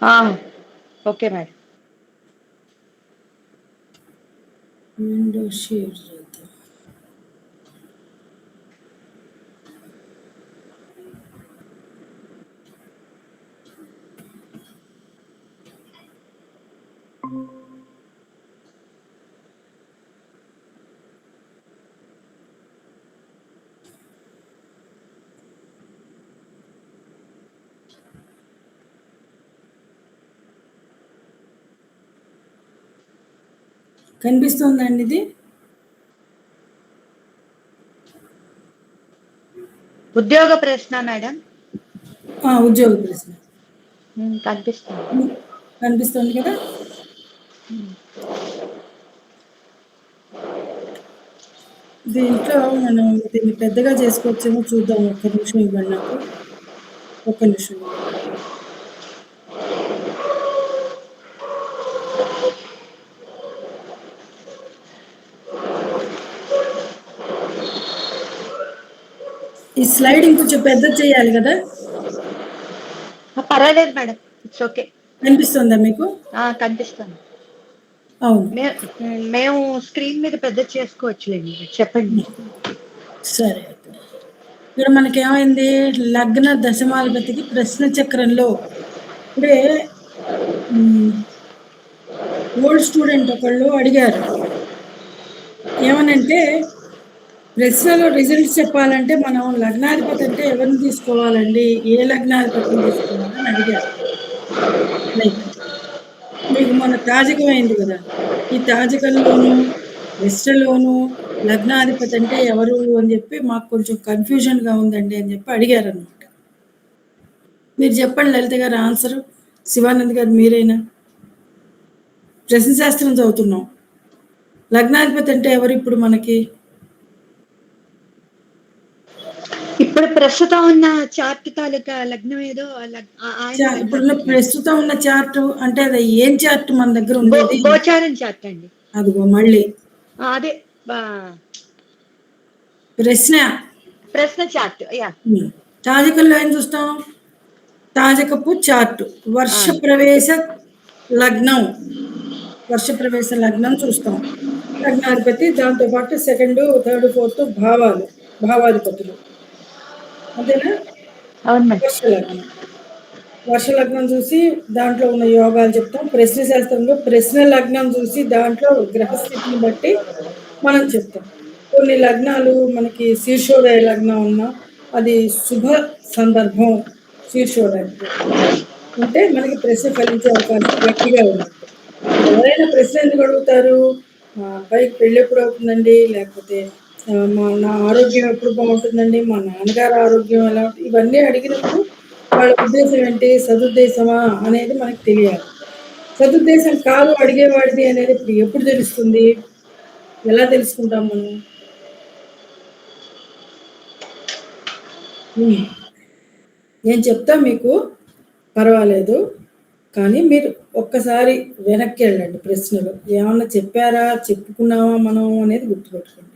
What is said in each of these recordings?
ఆ! Okay madam. Window share చేద్దాం. కనిపిస్తుందండి ఇది? ఉద్యోగ ప్రశ్న మేడం. ఉద్యోగ ప్రశ్న కనిపిస్తుంది. కనిపిస్తుంది కదా? దీంట్లో మనం దీన్ని పెద్దగా చేసుకోవచ్చేమో చూద్దాం. ఒక్క నిమిషం ఇవ్వండి నాకు. ఒక్క నిమిషం ఇవ్వండి. ఈ స్లైడ్ ఇంకొంచెం పెద్ద చేయాలి కదా? పర్వాలేదు మేడం, ఇట్స్ ఓకే. కనిపిస్తుందా మీకు? కనిపిస్తుంది. అవును. మేము స్క్రీన్ మీద పెద్ద చేసుకోవచ్చులేండి, చెప్పండి. సరే. ఇక్కడ మనకేమైంది? లగ్న దశమాధిపతికి ప్రశ్న చక్రంలో ఇప్పుడే ఓల్డ్ స్టూడెంట్ ఒకళ్ళు అడిగారు ఏమనంటే, ప్రశ్నలో రిజల్ట్స్ చెప్పాలంటే మనం లగ్నాధిపతి అంటే ఎవరిని తీసుకోవాలండి, ఏ లగ్నాధిపతిని తీసుకోవాలని అడిగారు. లైక్ మీకు మన తాజకం అయింది కదా, ఈ తాజకంలోను ప్రశ్నలోను లగ్నాధిపతి అంటే ఎవరు అని చెప్పి మాకు కొంచెం కన్ఫ్యూజన్గా ఉందండి అని చెప్పి అడిగారు అనమాట. మీరు చెప్పండి లలిత గారు ఆన్సరు. శివానంద్ గారు మీరైనా? ప్రశ్నశాస్త్రం చదువుతున్నాం. లగ్నాధిపతి అంటే ఎవరు ఇప్పుడు మనకి? ఇప్పుడు ప్రస్తుతం ఉన్న చార్ట్ తాలూకా లగ్నం ఏదో ఇప్పుడు ప్రస్తుతం ఉన్న చార్ట్ అంటే అది ఏం చార్ట్ మన దగ్గర ఉండేది? గోచారం చార్ట్ అండి. అదిగో మళ్ళీ అదే ప్రశ్న చార్ట్. తాజకంలో ఏం చూస్తాం? తాజకపు చార్ట్, వర్ష ప్రవేశ లగ్నం, వర్ష ప్రవేశ లగ్నం చూస్తాం. లగ్నాధిపతి, దాంతోపాటు సెకండ్, థర్డ్, ఫోర్త్ భావాలు, భావాధిపతులు, అంతేనా? అవును మేడం. వర్ష లగ్నం చూసి దాంట్లో ఉన్న యోగాలు చెప్తాం. ప్రశ్న శాస్త్రంలో ప్రశ్న లగ్నం చూసి దాంట్లో గ్రహస్థితిని బట్టి మనం చెప్తాం. కొన్ని లగ్నాలు మనకి శీర్షోదయ లగ్నం ఉన్నా అది శుభ సందర్భం, శీర్షోదయానికి ఉంటే మనకి ప్రశ్న ఫలించే అవకాశం గట్టిగా ఉన్నట్టు. ఎవరైనా ప్రశ్న ఎందుకు అడుగుతారు? మా అబ్బాయికి పెళ్ళి ఎప్పుడు అవుతుందండి, లేకపోతే నా ఆరోగ్యం ఎప్పుడు బాగుంటుందండి, మా నాన్నగారు ఆరోగ్యం ఎలా, ఇవన్నీ అడిగినప్పుడు వాళ్ళ ఉద్దేశం ఏంటి, సదుద్దేశమా అనేది మనకు తెలియాలి. సదుద్దేశం కాదు అడిగేవాడిది అనేది ఇప్పుడు ఎప్పుడు తెలుస్తుంది, ఎలా తెలుసుకుంటాం మనం? నేను చెప్తా మీకు, పర్వాలేదు, కానీ మీరు ఒక్కసారి వెనక్కి వెళ్ళండి. ప్రశ్నలు ఏమన్నా చెప్పారా, చెప్పుకున్నావా మనం అనేది గుర్తుపెట్టుకోండి.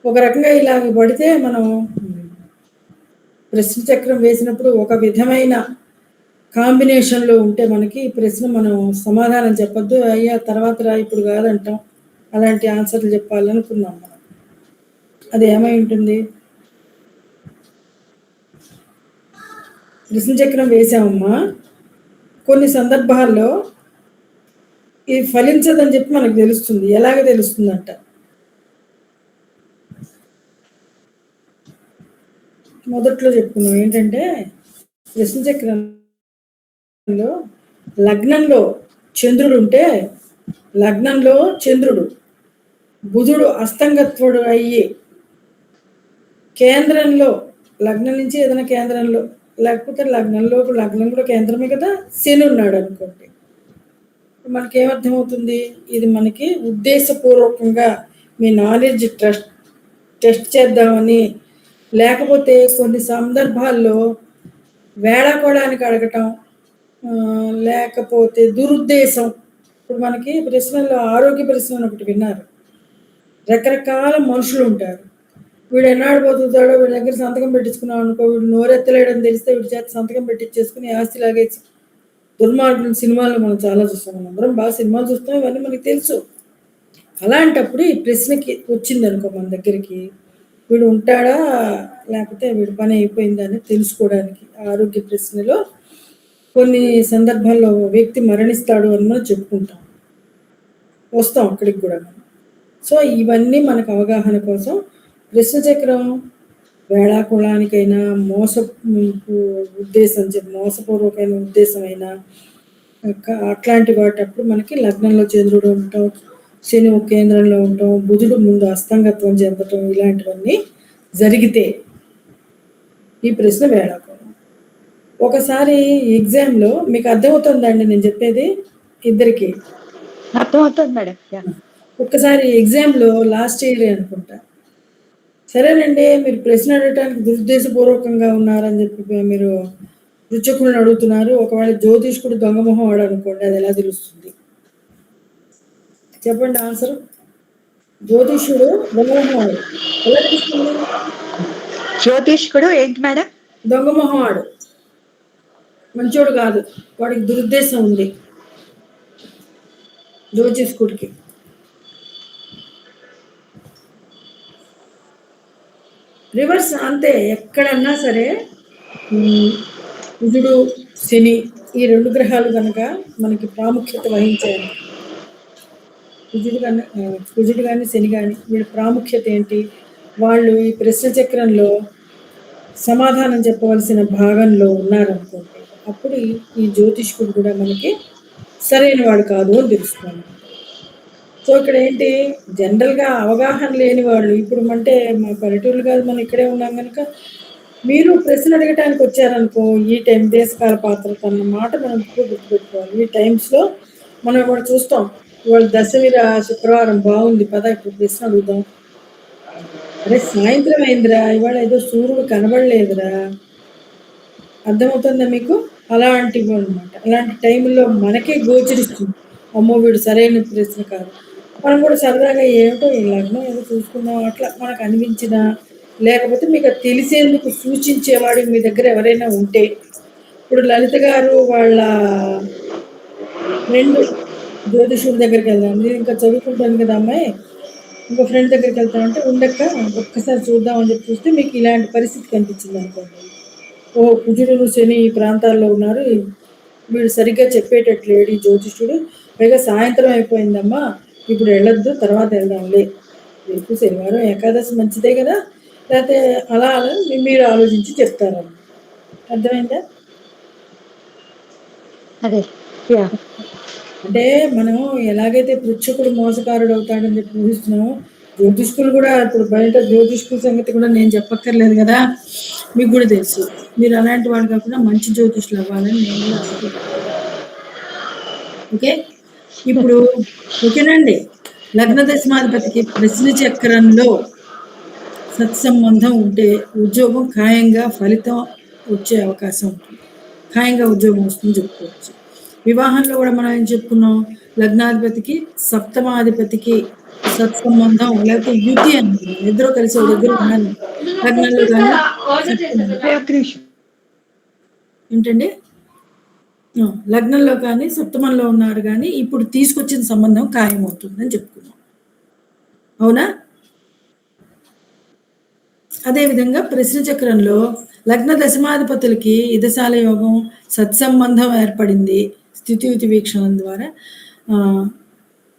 ఒక రకంగా ఇలా పడితే మనం ప్రశ్న చక్రం వేసినప్పుడు ఒక విధమైన కాంబినేషన్లో ఉంటే మనకి ప్రశ్న మనం సమాధానం చెప్పొద్దు, అయ్యా తర్వాత రా ఇప్పుడు కాదంటాం, అలాంటి ఆన్సర్లు చెప్పాలనుకున్నాం మనం. అది ఏమై ఉంటుంది? ప్రశ్న చక్రం వేసామమ్మా, కొన్ని సందర్భాల్లో ఇది ఫలించదని చెప్పి మనకు తెలుస్తుంది. ఎలాగ తెలుస్తుందంట? మొదట్లో చెప్పుకున్నాం ఏంటంటే, ప్రశ్న చక్రంలో లగ్నంలో చంద్రుడు ఉంటే, లగ్నంలో చంద్రుడు బుధుడు అస్తంగత్వుడు అయ్యి కేంద్రంలో, లగ్నం నుంచి ఏదైనా కేంద్రంలో, లేకపోతే లగ్నం కూడా కేంద్రమే కదా, శని ఉన్నాడు అనుకోండి, మనకేమర్థమవుతుంది? ఇది మనకి ఉద్దేశపూర్వకంగా మీ నాలెడ్జ్ టెస్ట్ చేద్దామని, లేకపోతే కొన్ని సందర్భాల్లో వేళాకోళానికి అడగటం, లేకపోతే దురుద్దేశం. ఇప్పుడు మనకి ప్రశ్నల్లో ఆరోగ్య ప్రశ్న ఒకటి విన్నారు. రకరకాల మనుషులు ఉంటారు. వీడు ఎన్నాడు బతుకుతాడో, వీడి దగ్గర సంతకం పెట్టించుకున్నాం అనుకో, వీడు నోరెత్తలేడని తెలిస్తే వీడి చేత సంతకం పెట్టించేసుకుని ఆస్తి లాగేసి దుర్మార్గులు సినిమాల్లో మనం చాలా చూస్తాం. మనం అందరం బాగా సినిమాలు చూస్తాం, ఇవన్నీ మనకి తెలుసు. అలాంటప్పుడు ఈ ప్రశ్నకి వచ్చింది అనుకో మన దగ్గరికి, వీడు ఉంటాడా లేకపోతే వీడి పని అయిపోయిందా అని తెలుసుకోవడానికి ఆరోగ్య ప్రశ్నలో కొన్ని సందర్భాల్లో వ్యక్తి మరణిస్తాడు అని మనం చెప్పుకుంటాం, వస్తాం అక్కడికి కూడా మనం. సో ఇవన్నీ మనకు అవగాహన కోసం ప్రశ్న చక్రం వేళాకుళానికైనా ఉద్దేశం మోసపూర్వకమైన ఉద్దేశమైనా అట్లాంటి వాటప్పుడు మనకి లగ్నంలో చంద్రుడు ఉండటం, శని ఒక కేంద్రంలో ఉండటం, బుధుడు ముందు అస్తంగత్వం చెందటం, ఇలాంటివన్నీ జరిగితే ఈ ప్రశ్న వేళాకుళం. ఒకసారి ఎగ్జామ్లో మీకు అర్థమవుతుందండి నేను చెప్పేది ఇద్దరికి? అర్థమవుతుంది మేడం. ఒక్కసారి ఎగ్జామ్లో లాస్ట్ ఇయర్ అనుకుంటా, సరేనండి మీరు ప్రశ్న అడగటానికి దురుద్దేశపూర్వకంగా ఉన్నారని చెప్పి మీరు రుచకులను అడుగుతున్నారు, ఒకవేళ జ్యోతిష్కుడు దొంగమొహం వాడు అనుకోండి, అది ఎలా తెలుస్తుంది చెప్పండి ఆన్సర్? జ్యోతిష్యుడు దొంగమొహం వాడు ఎలా తెలుస్తుంది? జ్యోతిష్కుడు ఏంటి మేడం? దొంగమొహం వాడు, మంచోడు కాదు, వాడికి దురుద్దేశం ఉంది జ్యోతిష్కుడికి. రివర్స్ అంతే, ఎక్కడన్నా సరే కుజుడు శని ఈ రెండు గ్రహాలు కనుక మనకి ప్రాముఖ్యత వహించాయి, కుజుడు కానీ శని కానీ వీళ్ళ ప్రాముఖ్యత ఏంటి, వాళ్ళు ఈ ప్రశ్న చక్రంలో సమాధానం చెప్పవలసిన భాగంలో ఉన్నారనుకోండి, అప్పుడు ఈ జ్యోతిష్కుడు కూడా మనకి సరైన వాడు కాదు అని తెలుసుకోవాలి. సో ఇక్కడ ఏంటి, జనరల్గా అవగాహన లేని వాళ్ళు, ఇప్పుడు అంటే మా పల్లెటూళ్ళు కాదు, మనం ఇక్కడే ఉన్నాం కనుక మీరు ప్రశ్న అడగటానికి వచ్చారనుకో, ఈ టైం దేశకాల పాత్రత అన్న మాట మనం ఇప్పుడు గుర్తుపెట్టుకోవాలి. ఈ టైమ్స్లో మనం కూడా చూస్తాం, ఇవాళ దశమిర శుక్రవారం బాగుంది పద ఇప్పుడు ప్రశ్న అడుగుదాం, అరే సాయంత్రం అయిందిరా, ఇవాళ ఏదో సూర్యుడు కనబడలేదురా, అర్థమవుతుందా మీకు? అలాంటివి అనమాట. అలాంటి టైంలో మనకే గోచరిస్తుంది, అమ్మో వీడు సరైన ప్రశ్న కాదు. మనం కూడా సరదాగా ఏమిటో ఈ లగ్నం ఏదో చూసుకుందాం అట్లా మనకు అనిపించినా, లేకపోతే మీకు తెలిసేందుకు సూచించేవాడు మీ దగ్గర ఎవరైనా ఉంటే, ఇప్పుడు లలిత గారు వాళ్ళ ఫ్రెండ్ జ్యోతిషుడి దగ్గరికి వెళ్దాం, నేను ఇంకా చదువుకుంటాను కదా అమ్మాయి, ఇంకో ఫ్రెండ్ దగ్గరికి వెళ్తామంటే ఉండక్క ఒక్కసారి చూద్దామని చెప్పి చూస్తే మీకు ఇలాంటి పరిస్థితి కనిపించింది అనుకోండి, ఓ కుజుడు శని ఈ ప్రాంతాల్లో ఉన్నారు, వీడు సరిగ్గా చెప్పేటట్లేడు ఈ జ్యోతిష్యుడు, పైగా సాయంత్రం అయిపోయిందమ్మా ఇప్పుడు వెళ్ళొద్దు తర్వాత వెళ్దాంలే, రేపు శనివారం ఏకాదశి మంచిదే కదా, లేకపోతే అలా అలా మీరు ఆలోచించి చెప్తారని. అర్థమైందా? అదే అంటే మనం ఎలాగైతే పృచ్ఛకుడు మోసకారుడు అవుతాడని చెప్పి ఊహిస్తున్నాము, జ్యోతిష్కులు కూడా ఇప్పుడు బయట జ్యోతిష్కుల సంగతి కూడా నేను చెప్పక్కర్లేదు కదా, మీకు కూడా తెలుసు. మీరు అలాంటి వాడు కాకుండా మంచి జ్యోతిష్యులు అవ్వాలని నేను కూడా ఆశిస్తున్నాను. ఓకే, ఇప్పుడు ఓకేనండి. లగ్న దశమాధిపతికి ప్రశ్న చక్రంలో సత్సంబంధం ఉంటే ఉద్యోగం ఖాయంగా ఫలితం వచ్చే అవకాశం ఉంటుంది, ఖాయంగా ఉద్యోగం వస్తుందని చెప్పుకోవచ్చు. వివాహంలో కూడా మనం ఏం చెప్పుకున్నాం, లగ్నాధిపతికి సప్తమాధిపతికి సత్సంబంధం లేకపోతే యుతి అనుకున్నాం, ఇద్దరు కలిసి ఒక దగ్గర ఉన్నారు లగ్నంలో కానీ ఏంటండి, లగ్నంలో కానీ సప్తమంలో ఉన్నారు కానీ ఇప్పుడు తీసుకొచ్చిన సంబంధం ఖాయమవుతుందని చెప్పుకున్నాం, అవునా? అదేవిధంగా ప్రశ్న చక్రంలో లగ్న దశమాధిపతులకి ఇదశాల యోగం సత్సంబంధం ఏర్పడింది స్థితియుతి వీక్షణం ద్వారా,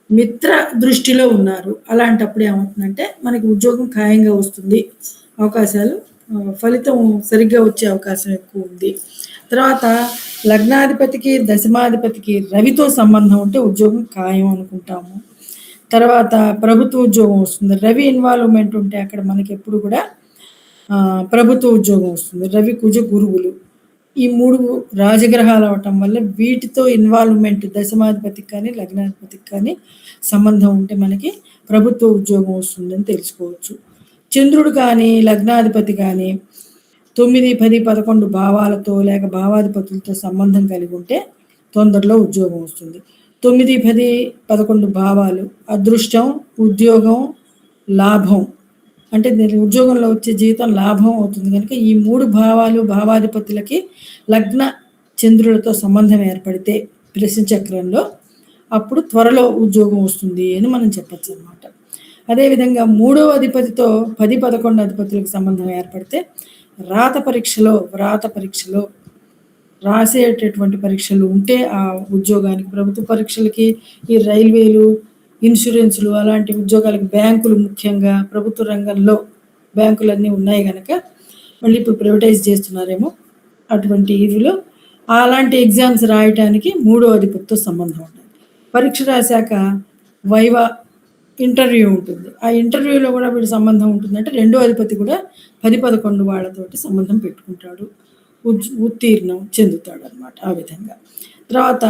మిత్ర దృష్టిలో ఉన్నారు, అలాంటప్పుడు ఏమవుతుందంటే మనకి ఉద్యోగం ఖాయంగా వస్తుంది, అవకాశాలు ఫలితం సరిగ్గా వచ్చే అవకాశం ఎక్కువ ఉంది. తర్వాత లగ్నాధిపతికి దశమాధిపతికి రవితో సంబంధం ఉంటే ఉద్యోగం ఖాయం అనుకుంటాము. తర్వాత ప్రభుత్వ ఉద్యోగం వస్తుంది, రవి ఇన్వాల్వ్మెంట్ ఉంటే అక్కడ మనకి ఎప్పుడు కూడా ప్రభుత్వ ఉద్యోగం వస్తుంది. రవి కుజ గురువులు ఈ మూడు రాజగ్రహాలు అవటం వల్ల వీటితో ఇన్వాల్వ్మెంట్ దశమాధిపతికి కానీ లగ్నాధిపతికి కానీ సంబంధం ఉంటే మనకి ప్రభుత్వ ఉద్యోగం వస్తుందని తెలుసుకోవచ్చు. చంద్రుడు కానీ లగ్నాధిపతి కానీ 9, 10, 11 భావాలతో లేక భావాధిపతులతో సంబంధం కలిగి ఉంటే తొందరలో ఉద్యోగం వస్తుంది. 9, 10, 11 భావాలు అదృష్టం, ఉద్యోగం, లాభం అంటే దీని ఉద్యోగంలో వచ్చే జీతం లాభం అవుతుంది కనుక ఈ 3 భావాలు భావాధిపతులకి లగ్న చంద్రులతో సంబంధం ఏర్పడితే ప్రశ్న చక్రంలో అప్పుడు త్వరలో ఉద్యోగం వస్తుంది అని మనం చెప్పచ్చు అనమాట. అదేవిధంగా 3వ అధిపతితో 10, 11 అధిపతులకు సంబంధం ఏర్పడితే వ్రాత పరీక్షలో రాసేటటువంటి పరీక్షలు ఉంటే ఆ ఉద్యోగానికి, ప్రభుత్వ పరీక్షలకి, ఈ రైల్వేలు, ఇన్సూరెన్స్లు అలాంటి ఉద్యోగాలకు, బ్యాంకులు ముఖ్యంగా ప్రభుత్వ రంగంలో బ్యాంకులన్నీ ఉన్నాయి కనుక మళ్ళీ ఇప్పుడు ప్రైవేటైజ్ చేస్తున్నారేమో అటువంటి ఇదిలో అలాంటి ఎగ్జామ్స్ రాయటానికి 3వ అధిపతితో సంబంధం ఉండాలి. పరీక్ష రాశాక వైవా ఇంటర్వ్యూ ఉంటుంది. ఆ ఇంటర్వ్యూలో కూడా వీడి సంబంధం ఉంటుంది. అంటే 2వ అధిపతి కూడా 10, 11 వాళ్ళతోటి సంబంధం పెట్టుకుంటాడు, ఉత్తీర్ణం చెందుతాడు అనమాట. ఆ విధంగా తర్వాత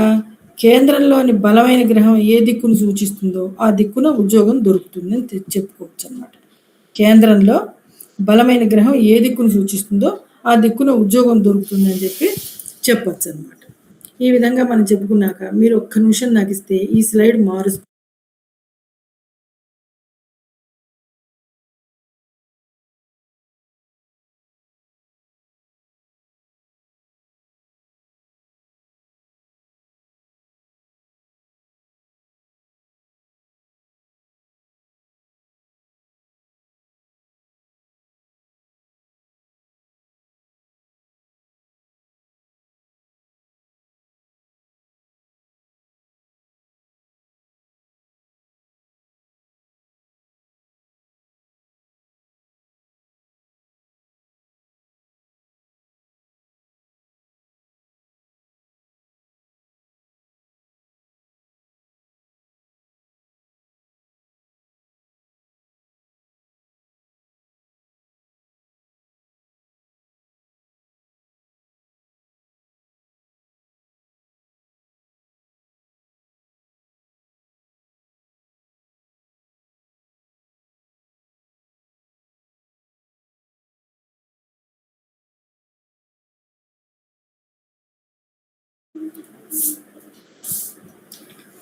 కేంద్రంలోని బలమైన గ్రహం ఏ దిక్కును సూచిస్తుందో ఆ దిక్కున ఉద్యోగం దొరుకుతుంది అని చెప్పుకోవచ్చు అనమాట. కేంద్రంలో బలమైన గ్రహం ఏ దిక్కును సూచిస్తుందో ఆ దిక్కున ఉద్యోగం దొరుకుతుంది అని చెప్పచ్చు అనమాట. ఈ విధంగా మనం చెప్పుకున్నాక మీరు ఒక్క నిమిషం నాకు ఇస్తే ఈ స్లైడ్ మారుస్తుంది.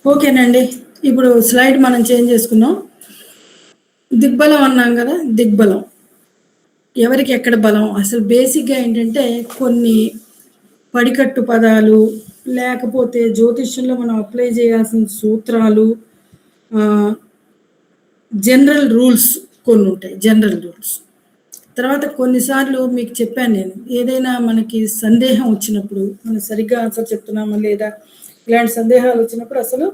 ఓకేనండి, ఇప్పుడు స్లైడ్ మనం చేంజ్ చేసుకున్నాం. దిగ్బలం అన్నాం కదా, దిగ్బలం ఎవరికి ఎక్కడ బలం, అసలు బేసిక్గా ఏంటంటే కొన్ని పడికట్టు పదాలు, లేకపోతే జ్యోతిష్యంలో మనం అప్లై చేయాల్సిన సూత్రాలు, జనరల్ రూల్స్ కొన్ని ఉంటాయి. జనరల్ రూల్స్ తర్వాత కొన్నిసార్లు మీకు చెప్పాను నేను, ఏదైనా మనకి సందేహం వచ్చినప్పుడు, మనం సరిగ్గా ఆన్సర్ చెప్తున్నామా లేదా ఇలాంటి సందేహాలు వచ్చినప్పుడు అసలు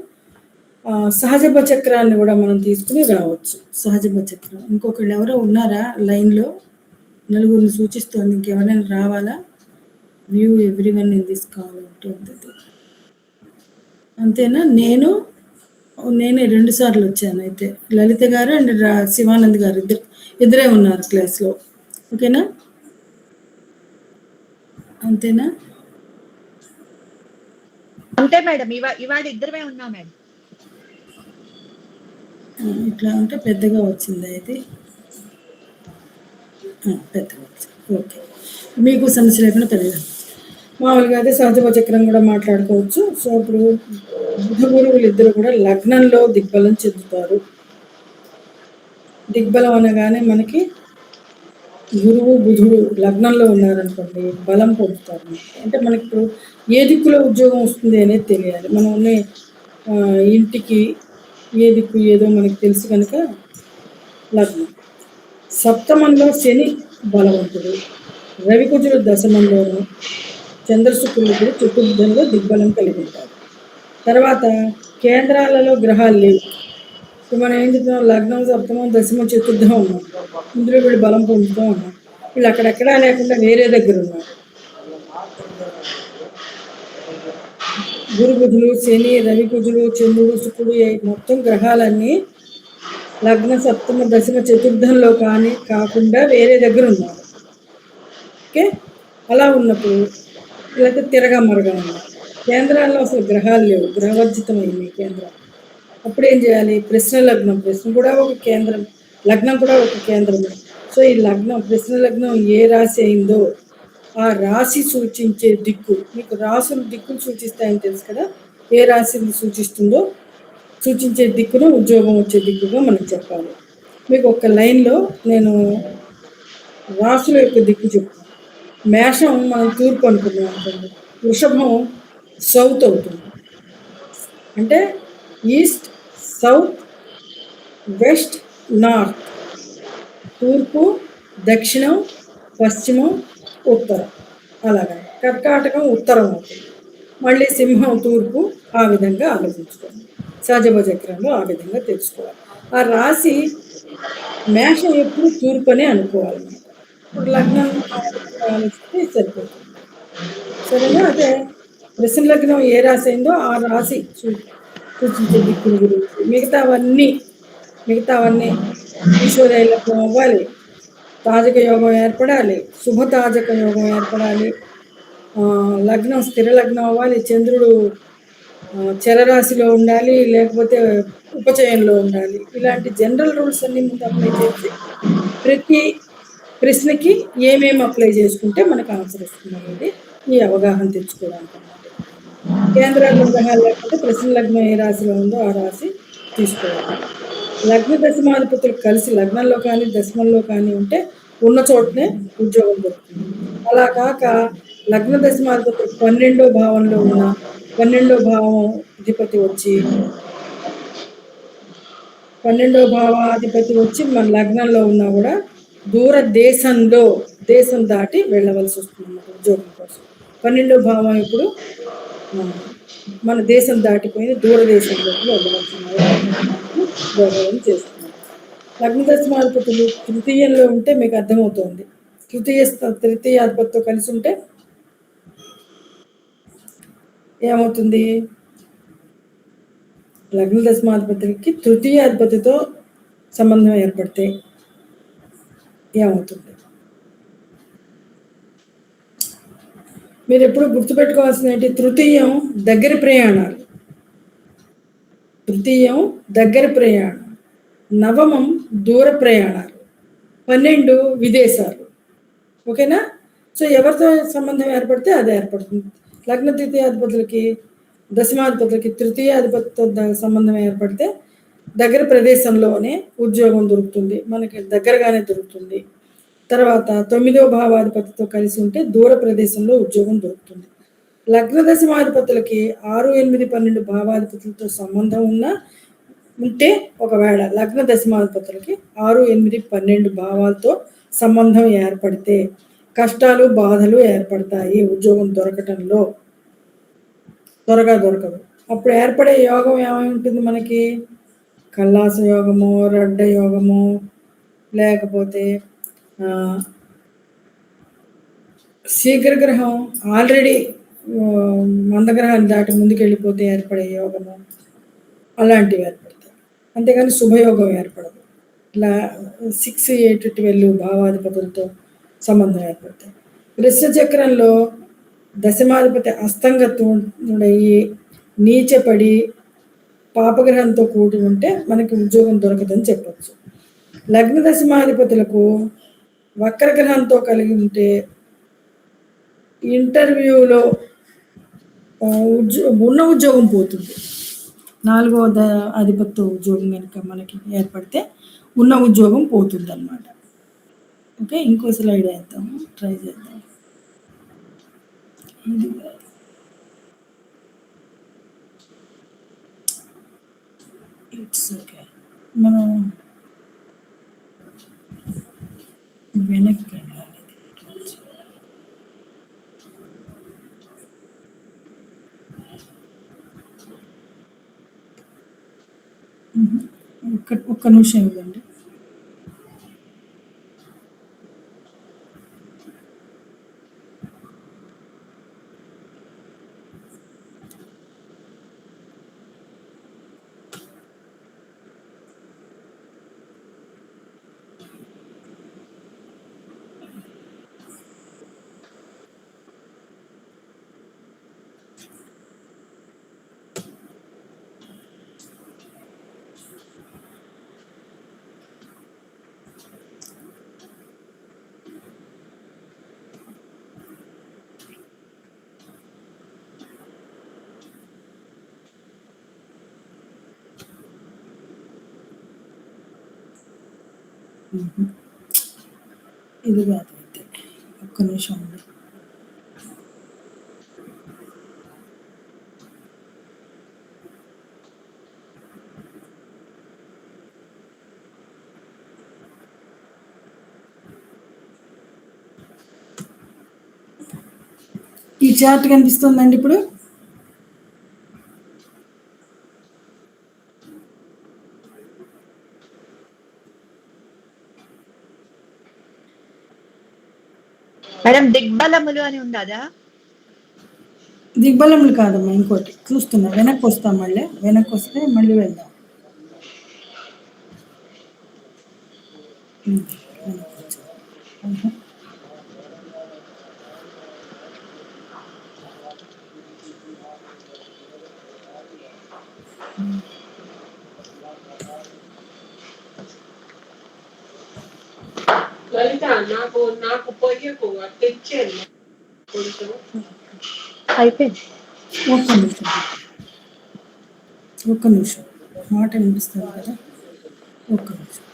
సహజ చక్రాన్ని కూడా మనం తీసుకుని రావచ్చు. సహజ చక్రం ఇంకొకళ్ళు ఎవరో ఉన్నారా లైన్లో? నలుగురిని సూచిస్తోంది. ఇంకెవరైనా రావాలా? View everyone in this call ఉంటుంది. అంతేనా? నేనే 2 సార్లు వచ్చాను. అయితే లలిత గారు అండ్ శివానంద్ గారు ఇద్దరే ఉన్నారు క్లాస్లో. ఓకేనా? అంతేనా? అంతే మేడం. ఇవాళ ఇద్దరమే ఉన్నా మేడం. ఇట్లా ఉంటే పెద్దగా వచ్చింది. అయితే పెద్దగా వచ్చింది. ఓకే, మీకు సమస్య లేకుండా పెద్దగా. మామూలుగా అయితే సహజ చక్రం కూడా మాట్లాడుకోవచ్చు. సో ఇప్పుడు బుధ గురువులు ఇద్దరు కూడా లగ్నంలో దిగ్బలం చెందుతారు. దిగ్బలం అనగానే మనకి గురువు బుధుడు లగ్నంలో ఉన్నారనుకోండి, బలం పొందుతారు. అంటే మనకి ఇప్పుడు ఏ దిక్కులో ఉద్యోగం వస్తుంది అనేది తెలియాలి. మనం ఉన్న ఇంటికి ఏ దిక్కు ఏదో మనకి తెలుసు కనుక లగ్నం. సప్తమంలో శని బలవంతుడు, రవికుజుడు దశమంలోను, చంద్రశుక్రులు కూడా చతుర్థంలో దిగ్బలం కలిగి ఉంటారు. తర్వాత కేంద్రాలలో గ్రహాలు లేవు. ఇప్పుడు మనం ఏం చెప్తున్నాం, లగ్నం, సప్తమం, దశమం, చతుర్థం ఉన్నాం. ఇందులో వీళ్ళు బలం పొందుతూ ఉన్నాం. వీళ్ళు అక్కడెక్కడా లేకుండా వేరే దగ్గర ఉన్నారు. గురు బుధులు, శని, రవికుజులు, చంద్రుడు, శుక్రుడు మొత్తం గ్రహాలన్నీ లగ్న, సప్తమ, దశమ, చతుర్థంలో కాకుండా వేరే దగ్గర ఉన్నారు. ఓకే, అలా ఉన్నప్పుడు వీళ్ళకి తిరగమరగా ఉన్నారు. కేంద్రాల్లో అసలు గ్రహాలు లేవు, గ్రహవర్జితమైంది కేంద్రం. అప్పుడు ఏం చేయాలి? ప్రశ్న లగ్నం, ప్రశ్న కూడా ఒక కేంద్రం, లగ్నం కూడా ఒక కేంద్రమే. సో ఈ లగ్నం, ప్రశ్న లగ్నం ఏ రాశి అయిందో ఆ రాశి సూచించే దిక్కు, మీకు రాసులు దిక్కులు సూచిస్తాయని తెలుసు కదా, ఏ రాశిని సూచిస్తుందో సూచించే దిక్కును ఉద్యోగం వచ్చే దిక్కుగా మనం చెప్పాలి. మీకు ఒక లైన్‌లో నేను రాశుల యొక్క దిక్కు చెప్తాను. మేషం మనం తూర్పు అనుకున్నాం అనుకోండి. వృషభం సౌత్ అవుతుంది. అంటే ఈస్ట్, సౌత్, వెస్ట్, నార్త్. తూర్పు, దక్షిణం, పశ్చిమం, ఉత్తరం. అలాగా. కర్కాటకం ఉత్తరం అవుతుంది. మళ్ళీ సింహం తూర్పు. ఆ విధంగా ఆలోచించుకోండి. సహజభ చక్రంలో ఆ విధంగా తెలుసుకోవాలి. ఆ రాశి మేషం ఎప్పుడు తూర్పు అనే అనుకోవాలన్నమాట. ఇప్పుడు లగ్నం ఆలోచిస్తే సరిపోతుంది. సరేనా? అదే వృషభ లగ్నం ఏ రాశి అయిందో ఆ రాశి సూచించే దిక్కుల గురించి మిగతావన్నీ ఈశ్వర లగ్నం అవ్వాలి, తాజక యోగం ఏర్పడాలి, శుభ తాజక యోగం ఏర్పడాలి, లగ్నం స్థిర లగ్నం అవ్వాలి, చంద్రుడు చరరాశిలో ఉండాలి, లేకపోతే ఉపచయంలో ఉండాలి. ఇలాంటి జనరల్ రూల్స్ అన్ని ముందు అప్లై చేసి ప్రతి ప్రశ్నకి ఏమేమి అప్లై చేసుకుంటే మనకు ఆన్సర్ వస్తుంది అనేది ఈ అవగాహన తెచ్చుకోవడానికి అన్నమాట. కేంద్రాల్లో గ్రహాలు లేకపోతే ప్రశ్న లగ్నం ఏ రాశిలో ఉందో ఆ రాశి తీసుకోవాలి. లగ్న దశమాధిపతులు కలిసి లగ్నంలో కానీ దశమంలో కానీ ఉంటే ఉన్న చోటనే ఉద్యోగం దొరుకుతుంది. అలా కాక లగ్న దశమాధిపతులు 12వ భావంలో ఉన్న 12వ భావం అధిపతి వచ్చి 12వ భావాధిపతి వచ్చి మన లగ్నంలో ఉన్నా కూడా దేశం దాటి వెళ్ళవలసి వస్తుంది అన్నమాట ఉద్యోగం కోసం. 12వ భావం ఇప్పుడు మన దేశం దాటిపోయిన దూరదేశంలోకి వెళ్ళవలసిన అవకాశం దోహదం చేస్తుంది. లగ్న దశమాధిపతులు తృతీయంలో ఉంటే మీకు అర్థమవుతుంది. తృతీయాధిపతితో కలిసి ఉంటే ఏమవుతుంది? లగ్న దశమాధిపతికి తృతీయాధిపతితో సంబంధం ఏర్పడితే ఏమవుతుంది? మీరు ఎప్పుడు గుర్తుపెట్టుకోవాల్సిన ఏంటి? తృతీయం దగ్గర ప్రయాణం, నవమం దూర ప్రయాణాలు, 12 విదేశాలు. ఓకేనా? సో ఎవరితో సంబంధం ఏర్పడితే అది ఏర్పడుతుంది. లగ్న తృతీయాధిపతులకి దశమాధిపతులకి తృతీయాధిపతితో సంబంధం ఏర్పడితే దగ్గర ప్రదేశంలోనే ఉద్యోగం దొరుకుతుంది, మనకి దగ్గరగానే దొరుకుతుంది. తర్వాత 9వ భావాధిపతితో కలిసి ఉంటే దూర ప్రదేశంలో ఉద్యోగం దొరుకుతుంది. లగ్న దశమాధిపతులకి 6, 8, 12 భావాధిపతులతో సంబంధం ఉంటే ఒకవేళ లగ్న దశమాధిపతులకి 6, 8, 12 భావాలతో సంబంధం ఏర్పడితే కష్టాలు బాధలు ఏర్పడతాయి. ఉద్యోగం దొరకటంలో త్వరగా దొరకదు. అప్పుడు ఏర్పడే యోగం ఏమై ఉంటుంది మనకి? కల్లాస యోగము, రడ్డ యోగము, లేకపోతే శీఘ్రగ్రహం ఆల్రెడీ మందగ్రహాన్ని దాటి ముందుకెళ్ళిపోతే ఏర్పడే యోగము అలాంటివి ఏర్పడతాయి. అంతేగాని శుభయోగం ఏర్పడదు. ఇలా 6, 8, 12 భావాధిపతులతో సంబంధం ఏర్పడతాయి. వృశ్చిక చక్రంలో దశమాధిపతి అస్తంగతుడయ్యి నీచపడి పాపగ్రహంతో కూడి ఉంటే మనకి ఉద్యోగం దొరకదని చెప్పచ్చు. లగ్న దశమాధిపతులకు వక్రగ్రహంతో కలిగి ఉంటే ఇంటర్వ్యూలో ఉన్న ఉద్యోగం పోతుంది. 4వ అధిపతితో ఉద్యోగం కనుక మనకి ఏర్పడితే ఉన్న ఉద్యోగం పోతుంది అన్నమాట. ఓకే, ఇంకో స్లైడ్ వేద్దాము, ట్రై చేద్దాం. It's okay. మనం వెనక్కి వెళ్ళాలి. ఒక్క నిమిషం ఇవ్వండి. హుహు. ఇది కాదు అయితే. ఒక్క నిమిషం అండి. ఈ చార్ట్ కనిపిస్తుందండి ఇప్పుడు? మేడం దిగ్బలములు అని ఉంది అదా? దిగ్బలములు కాదమ్మా, ఇంకోటి చూస్తున్నా. వెనక్కి వస్తాం, మళ్ళీ వెనక్కి వస్తే మళ్ళీ వెళ్దాం. వెనక్కి వచ్చాం. ఆహా. లలిత నాకు నాకు పొయ్యకు అది తెచ్చేయండి కొంచెం. అయిపోయింది. ఒక్క నిమిషం, ఒక్క నిమిషం. మాట వినిపిస్తుంది కదా, ఒక్క నిమిషం.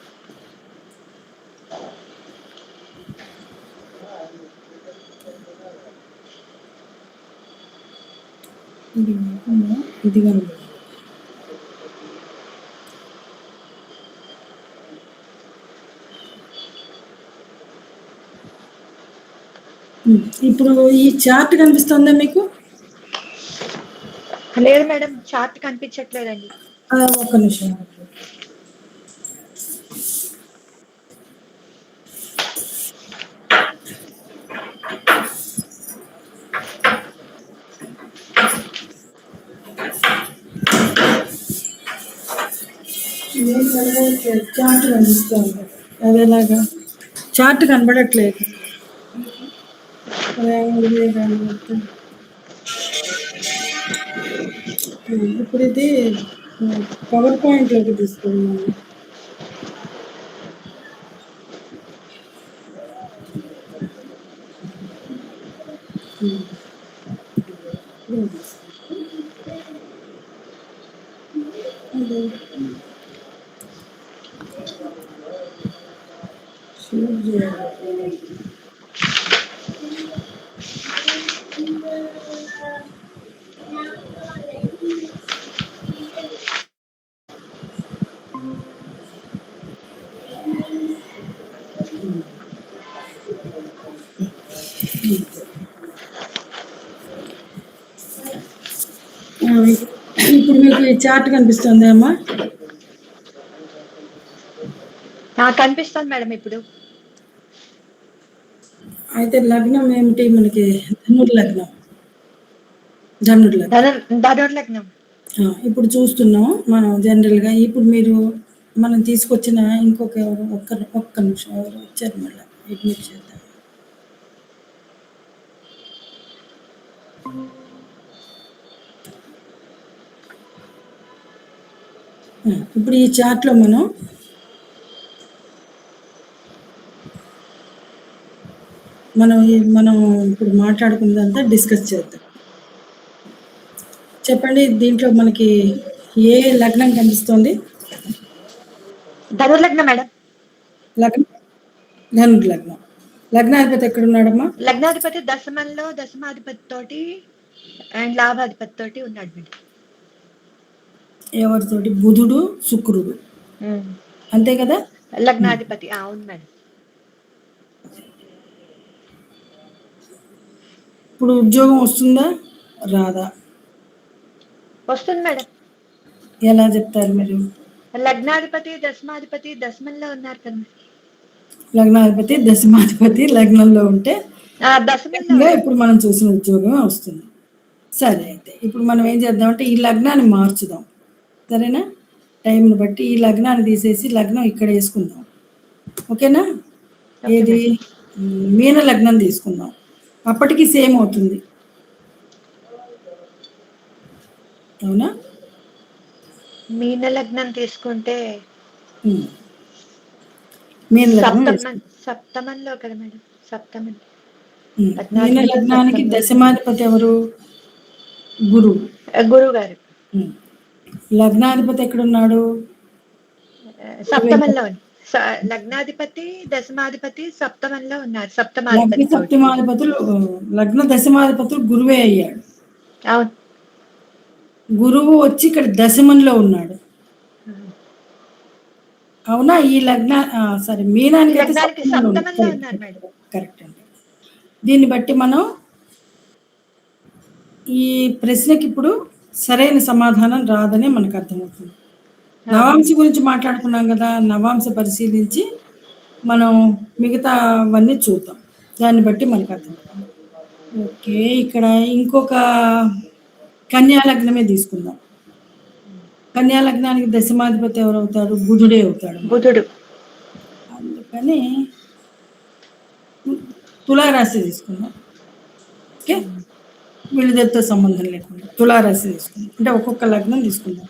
ఇది కాకుండా ఇది కనబడదు. ఇప్పుడు ఈ చార్ట్ కనిపిస్తుందా మీకు? లేదు మేడం, చార్ట్ కనిపించట్లేదండి. ఒక్క నిమిషం. చార్ట్ కనిపిస్తుంది, అదేలాగా చార్ట్ కనబడట్లేదు. ఇప్పుడు ఇది పవర్ పాయింట్ లోకి తీసుకున్నాను. ఇప్పుడు మీకు ఈ చార్ట్ కనిపిస్తుంది అమ్మా? కనిపిస్తుంది మేడం ఇప్పుడు. అయితే లగ్నం ఏమిటి మనకి? ధనుర్లగ్నం. ధనుర్లగ్నం. ధనుర్లగ్నం. ఇప్పుడు చూస్తున్నాం మనం జనరల్గా. ఇప్పుడు మీరు మనం తీసుకొచ్చిన ఇంకొక ఎవరు, ఒక్క నిమిషం, ఎవరు వచ్చారు, మళ్ళీ అడ్మిట్ చేద్దాం. ఇప్పుడు ఈ చార్ట్లో మనం ఇప్పుడు మాట్లాడుకున్నదంతా డిస్కస్ చేద్దాం. చెప్పండి, దీంట్లో మనకి ఏ లగ్నం కనిపిస్తుంది? ధనుర్లగ్నం మేడం. ధనుర్లగ్నం. లగ్నాధిపతి ఎక్కడున్నాడమ్మా? లగ్నాధిపతి దశమంలో దశమాధిపతి తోటి అండ్ లాభాధిపతి తోటి ఉన్నాడు మేడం. ఎవరితోటి? బుధుడు, శుక్రుడు, అంతే కదా? లగ్నాధిపతి అవును మేడం. ఇప్పుడు ఉద్యోగం వస్తుందా రాదా? వస్తుంది మేడం. ఎలా చెప్తారు మీరు? లగ్నాధిపతి దశమాధిపతి దశమంలో ఉన్నారు కదా. లగ్నాధిపతి దశమాధిపతి లగ్నంలో ఉంటే దశమంలో ఇప్పుడు మనం చూసిన ఉద్యోగం వస్తుంది. సరే, అయితే ఇప్పుడు మనం ఏం చేద్దామంటే ఈ లగ్నాన్ని మార్చుదాం, సరేనా? టైంని బట్టి ఈ లగ్నాన్ని తీసేసి లగ్నం ఇక్కడ వేసుకుందాం, ఓకేనా? ఏది? మీన లగ్నం తీసుకుందాం, అప్పటికి సేమ్ అవుతుంది, అవునా? మీన లగ్నం తీసుకుంటే మీన లగ్నం సప్తమంలో కదా మేడం. సప్తమం. మీన లగ్నానికి దశమాధిపతి ఎవరు? గురువు గారు. లగ్నాధిపతి ఎక్కడున్నాడు? సప్తమంలో లగ్నాధిపతి దశమాధిపతి సప్తమంలో ఉన్నారు. లగ్న సప్తమాధిపతి తోటి. సప్తమాధిపతులు లగ్న దశమాధిపతులు గురువే అయ్యాడు. అవును. గురువు వచ్చి ఇక్కడ దశమంలో ఉన్నాడు. అవునా? ఈ లగ్న సారీ మీనానికి అయితే లగ్నానికి సప్తమంలో ఉన్నారు మేడం. కరెక్ట్ అండి. దీన్ని బట్టి మనం ఈ ప్రశ్నకి ఇప్పుడు సరైన సమాధానం రాదని మనకు అర్థమవుతుంది. నవాంశ గురించి మాట్లాడుకున్నాం కదా, నవాంశ పరిశీలించి మనం మిగతావన్నీ చూద్దాం. దాన్ని బట్టి మనకు అర్థమవుతుంది. ఓకే, ఇక్కడ ఇంకొక కన్యా లగ్నమే తీసుకుందాం. కన్యా లగ్నానికి దశమాధిపతి ఎవరు అవుతాడు? బుధుడే అవుతాడు. బుధుడు. అందుకని తులారాశి తీసుకుందాం. ఓకే, వీళ్ళిద్దరితో సంబంధం లేకుండా తులారాశి తీసుకుందాం. అంటే ఒక్కొక్క లగ్నం తీసుకుందాం.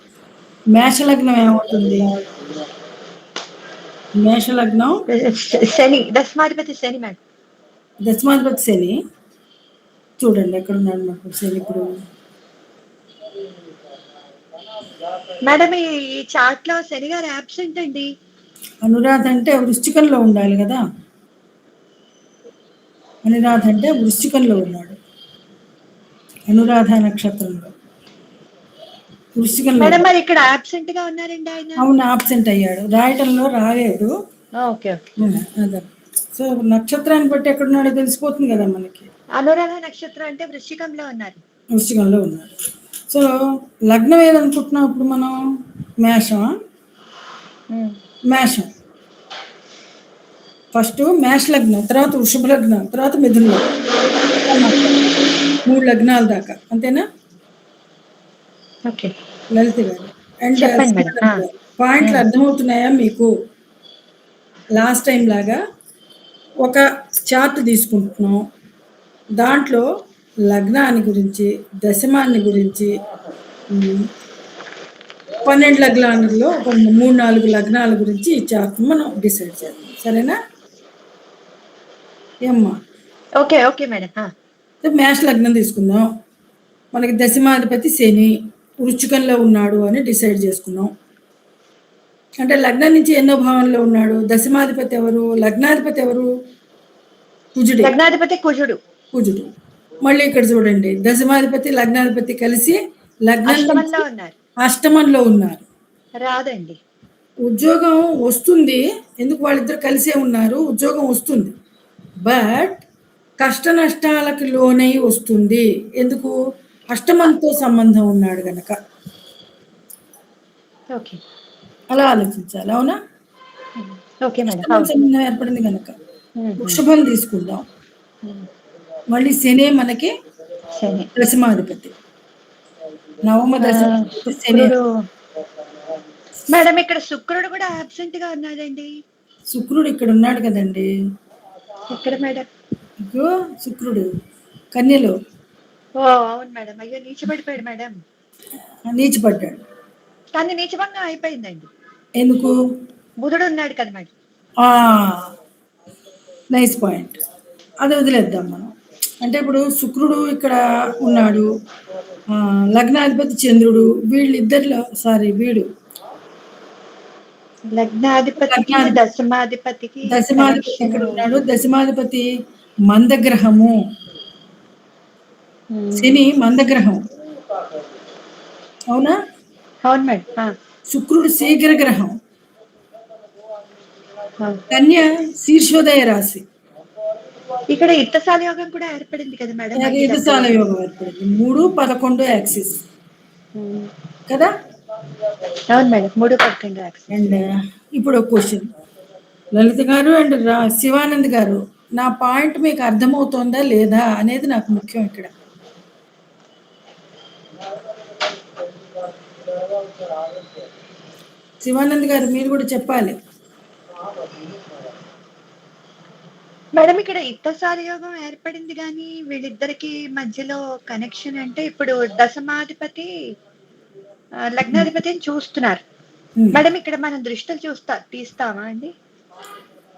మేష లగ్నం ఏమవుతుంది? మేష లగ్నం శని, దశమాధిపతి శని మేడం. దశమాధిపతి శని. చూడండి ఎక్కడ ఉన్నాడు నాకు శని ఇప్పుడు. మేడం ఈ చార్ట్ లో శని గారు అబ్సెంట్ అండి. అనురాధ అంటే వృశ్చికంలో ఉండాలి కదా. అనురాధ అంటే వృశ్చికంలో ఉన్నాడు. అనురాధ నక్షత్రంలో వృశ్చికంలో. మేడం మరి ఇక్కడ అబ్సెంట్ గా ఉన్నారండి ఆయన. అవును, ఆబ్సెంట్ అయ్యాడు. రాయటంలో రాలేదు. ఓకే. అదే. సో నక్షత్రాన్ని బట్టి ఎక్కడున్నాడో తెలిసిపోతుంది కదా మనకి. అనురాధ నక్షత్రం అంటే వృశ్చికంలో ఉన్నారు. వృశ్చికంలో ఉన్నాడు. సో లగ్నం ఏదనుకుంటున్నాం ఇప్పుడు మనం? మేషమా? మేషం. ఫస్ట్ మేష లగ్నం, తర్వాత వృషభ లగ్నం, తర్వాత మిథున లగ్నం. 3 లగ్నాల దాకా అంతేనా? ఓకే లలిత గారు అండ్ పాయింట్లు అర్థమవుతున్నాయా మీకు? లాస్ట్ టైం లాగా ఒక చార్ట్ తీసుకుంటున్నాం. దాంట్లో లగ్నాన్ని గురించి, దశమాన్ని గురించి, 12 లగ్నాలలో ఒక 3-4 లగ్నాల గురించి ఈ చార్ట్ మనం డిసైడ్ చేద్దాం. సరేనా ఏమ్మా? Okay okay madam. మేష లగ్నం తీసుకుందాం. మనకి దశమాధిపతి శని వృశ్చికంలో ఉన్నాడు అని డిసైడ్ చేసుకున్నాం. అంటే లగ్నం నుంచి ఎన్నో భావంలో ఉన్నాడు? దశమాధిపతి ఎవరు? లగ్నాధిపతి ఎవరు? కుజుడు. లగ్నాధిపతి కుజుడు. కుజుడు. మళ్ళీ ఇక్కడ చూడండి, దశమాధిపతి లగ్నాధిపతి కలిసి అష్టమంలో ఉన్నారు. రాదండి. ఉద్యోగం వస్తుంది. ఎందుకు? వాళ్ళిద్దరు కలిసే ఉన్నారు. ఉద్యోగం వస్తుంది, బట్ కష్ట నష్టాలకు లోనై వస్తుంది. ఎందుకు? అష్టమంతో సంబంధం ఉన్నాడు గనక. ఓకే, అలా ఆలోచించాలి. అవునా? Okay madam. సంబంధం ఏర్పడింది కనుక వృషభం తీసుకుందాం. మళ్ళీ శని మనకి దశమాధిపతి, నవమ దశ శని. మేడం ఇక్కడ శుక్రుడు కూడా అబ్సెంట్ గా ఉన్నాడండి. శుక్రుడు ఇక్కడ ఉన్నాడు కదండి. ఎక్కడ మేడం? ఇగో శుక్రుడు కన్యలో. ఓ అవును మేడం. అయ్యో నీచపడిపోయాడు మేడం. నీచపడ్డాడు. కానీ నీచభంగం అయిపోయిందండి. ఎందుకు? బుధుడు ఉన్నాడు కదా మేడం. Nice point. అది వదిలేద్దాం మనం. అంటే ఇప్పుడు శుక్రుడు ఇక్కడ ఉన్నాడు, లగ్నాధిపతి చంద్రుడు, వీళ్ళిద్దరిలో వీడు లగ్నాధిపతికి దశమాధిపతికి ఇక్కడ ఉన్నాడు. దశమాధిపతి మందగ్రహము, శని మందగ్రహం. అవునా? అవును మేడం. శుక్రుడు శీఘ్ర గ్రహం, కన్య శీర్షోదయ రాశి. ఇక్కడ ఇత్తసాల యోగం కూడా ఏర్పడింది కదా మేడం. ఇత్తసాల యోగం ఏర్పడింది. 3-11 యాక్సిస్ కదా. అవును మేడం, 3-11 యాక్సిస్. అండ్ ఇప్పుడు ఒక క్వశ్చన్ లలిత గారు అండ్ శివానంద్ గారు, నా పాయింట్ మీకు అర్థమవుతోందా లేదా అనేది నాకు ముఖ్యం ఇక్కడ. శివానంద్ గారు మీరు కూడా చెప్పాలి మేడం. ఇక్కడ ఇత్తసాల యోగం ఏర్పడింది కానీ వీళ్ళిద్దరికి మధ్యలో కనెక్షన్ అంటే ఇప్పుడు దశమాధిపతి లగ్నాధిపతిని చూస్తున్నారు మేడం. ఇక్కడ మనం దృష్టిలు తీస్తామా అండి?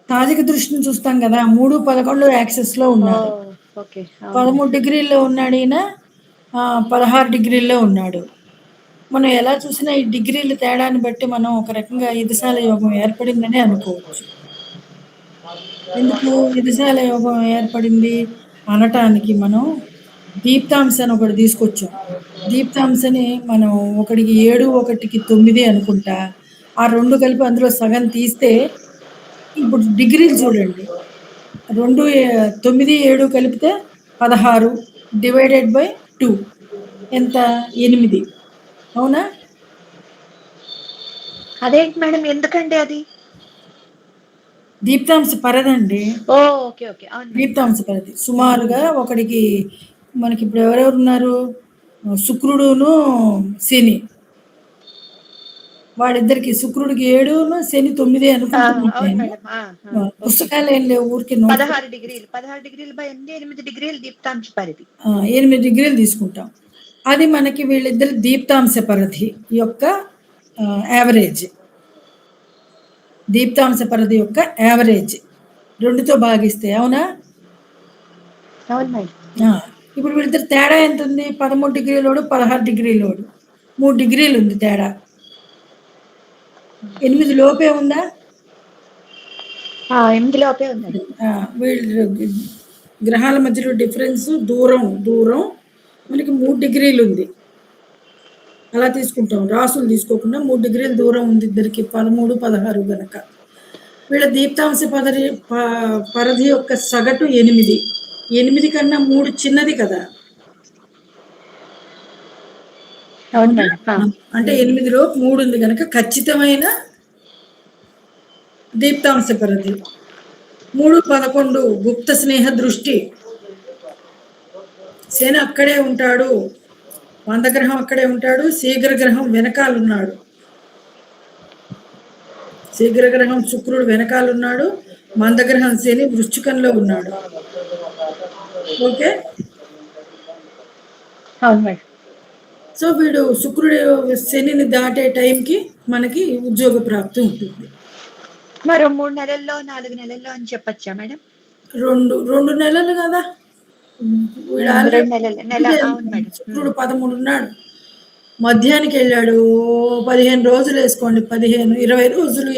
తాజక దృష్టిని చూస్తాం కదా. 3-11 యాక్సెస్ లో ఉన్నాడు. 13 డిగ్రీల్లో ఉన్నాడు ఈయన, 16 డిగ్రీల్లో ఉన్నాడు. మనం ఎలా చూసినా ఈ డిగ్రీల తేడాన్ని బట్టి మనం ఒక రకంగా ఇదిశాల యోగం ఏర్పడిందనే అనుకోవచ్చు. ఎందుకు ఇదిశాల యోగం ఏర్పడింది అనటానికి మనం దీప్తాంశ అని ఒకటి తీసుకొచ్చాం. దీప్తాంశని మనం ఒకడికి 7, ఒకటికి 9 అనుకుంటా. ఆ 2 కలిపి అందులో సగం తీస్తే ఇప్పుడు డిగ్రీలు చూడండి. 2 9, 7 కలిపితే 16 డివైడెడ్ బై 2 ఎంత? 8. అవునా? అదేంటి మేడం ఎందుకండి అది? దీప్తాంశ పరదండి. ఓకే. ఓకే. అవును మేడం. దీప్తాంశ పరిధి. సుమారుగా ఒకడికి మనకిప్పుడు ఎవరెవరున్నారు? శుక్రుడును, శని. వాళ్ళిద్దరికి శుక్రుడికి 7, శని 9 అనుకుంటున్నాను అవును నేను. మేడం. ఓకే. పుస్తకాలు ఏం లేవు, ఊరికే నోట్ 16 డిగ్రీలు. 16 డిగ్రీలు బై 8, 8 డిగ్రీలు దీప్తాంశ పరిధి. 8 డిగ్రీలు తీసుకుంటాం. అది మనకి వీళ్ళిద్దరి దీప్తాంశ పరిధి యొక్క యావరేజ్. దీప్తాంశ పరిధి యొక్క యావరేజ్ 2తో భాగిస్తే. అవునా? అవును మేడం. ఇప్పుడు వీళ్ళిద్దరు తేడా ఎంత ఉంది? 13 డిగ్రీలోడు, 16 డిగ్రీలోడు. 3 డిగ్రీలు ఉంది తేడా. 8 లోపే ఉందా? 8 లోపే ఉందండి. వీళ్ళు గ్రహాల మధ్యలో డిఫరెన్స్ దూరం మనకి 3 డిగ్రీలు ఉంది. అలా తీసుకుంటాం, రాసులు తీసుకోకుండా 3 డిగ్రీల దూరం ఉంది ఇద్దరికి. 13, 16 గనక వీళ్ళ దీప్తాంశ పరిధి యొక్క సగటు 8. 8 కన్నా 3 చిన్నది కదా. అవును మేడం. అంటే 8లో 3 ఉంది కనుక ఖచ్చితమైన దీప్తాంశ పరిధి. 3, 11 గుప్త స్నేహ దృష్టి. శని అక్కడే ఉంటాడు, మందగ్రహం అక్కడే ఉంటాడు, శీఘ్రగ్రహం వెనకాలన్నాడు. శీఘ్రగ్రహం శుక్రుడు వెనకాలన్నాడు, మందగ్రహం శని వృశ్చికంలో ఉన్నాడు. ఓకే. అవును మేడం. సో వీడు శుక్రుడు శనిని దాటే టైంకి మనకి ఉద్యోగ ప్రాప్తి ఉంటుంది. మరో 3 నెలల్లో, 4 నెలల్లో అని చెప్పచ్చా మేడం? 2 నెలలు కదా. 2 నెలలు. అవును మేడం. శుక్రుడు 13 ఉన్నాడు, మధ్యానికి వెళ్ళాడు. 15 రోజులు వేసుకోండి, 15, 20 రోజులు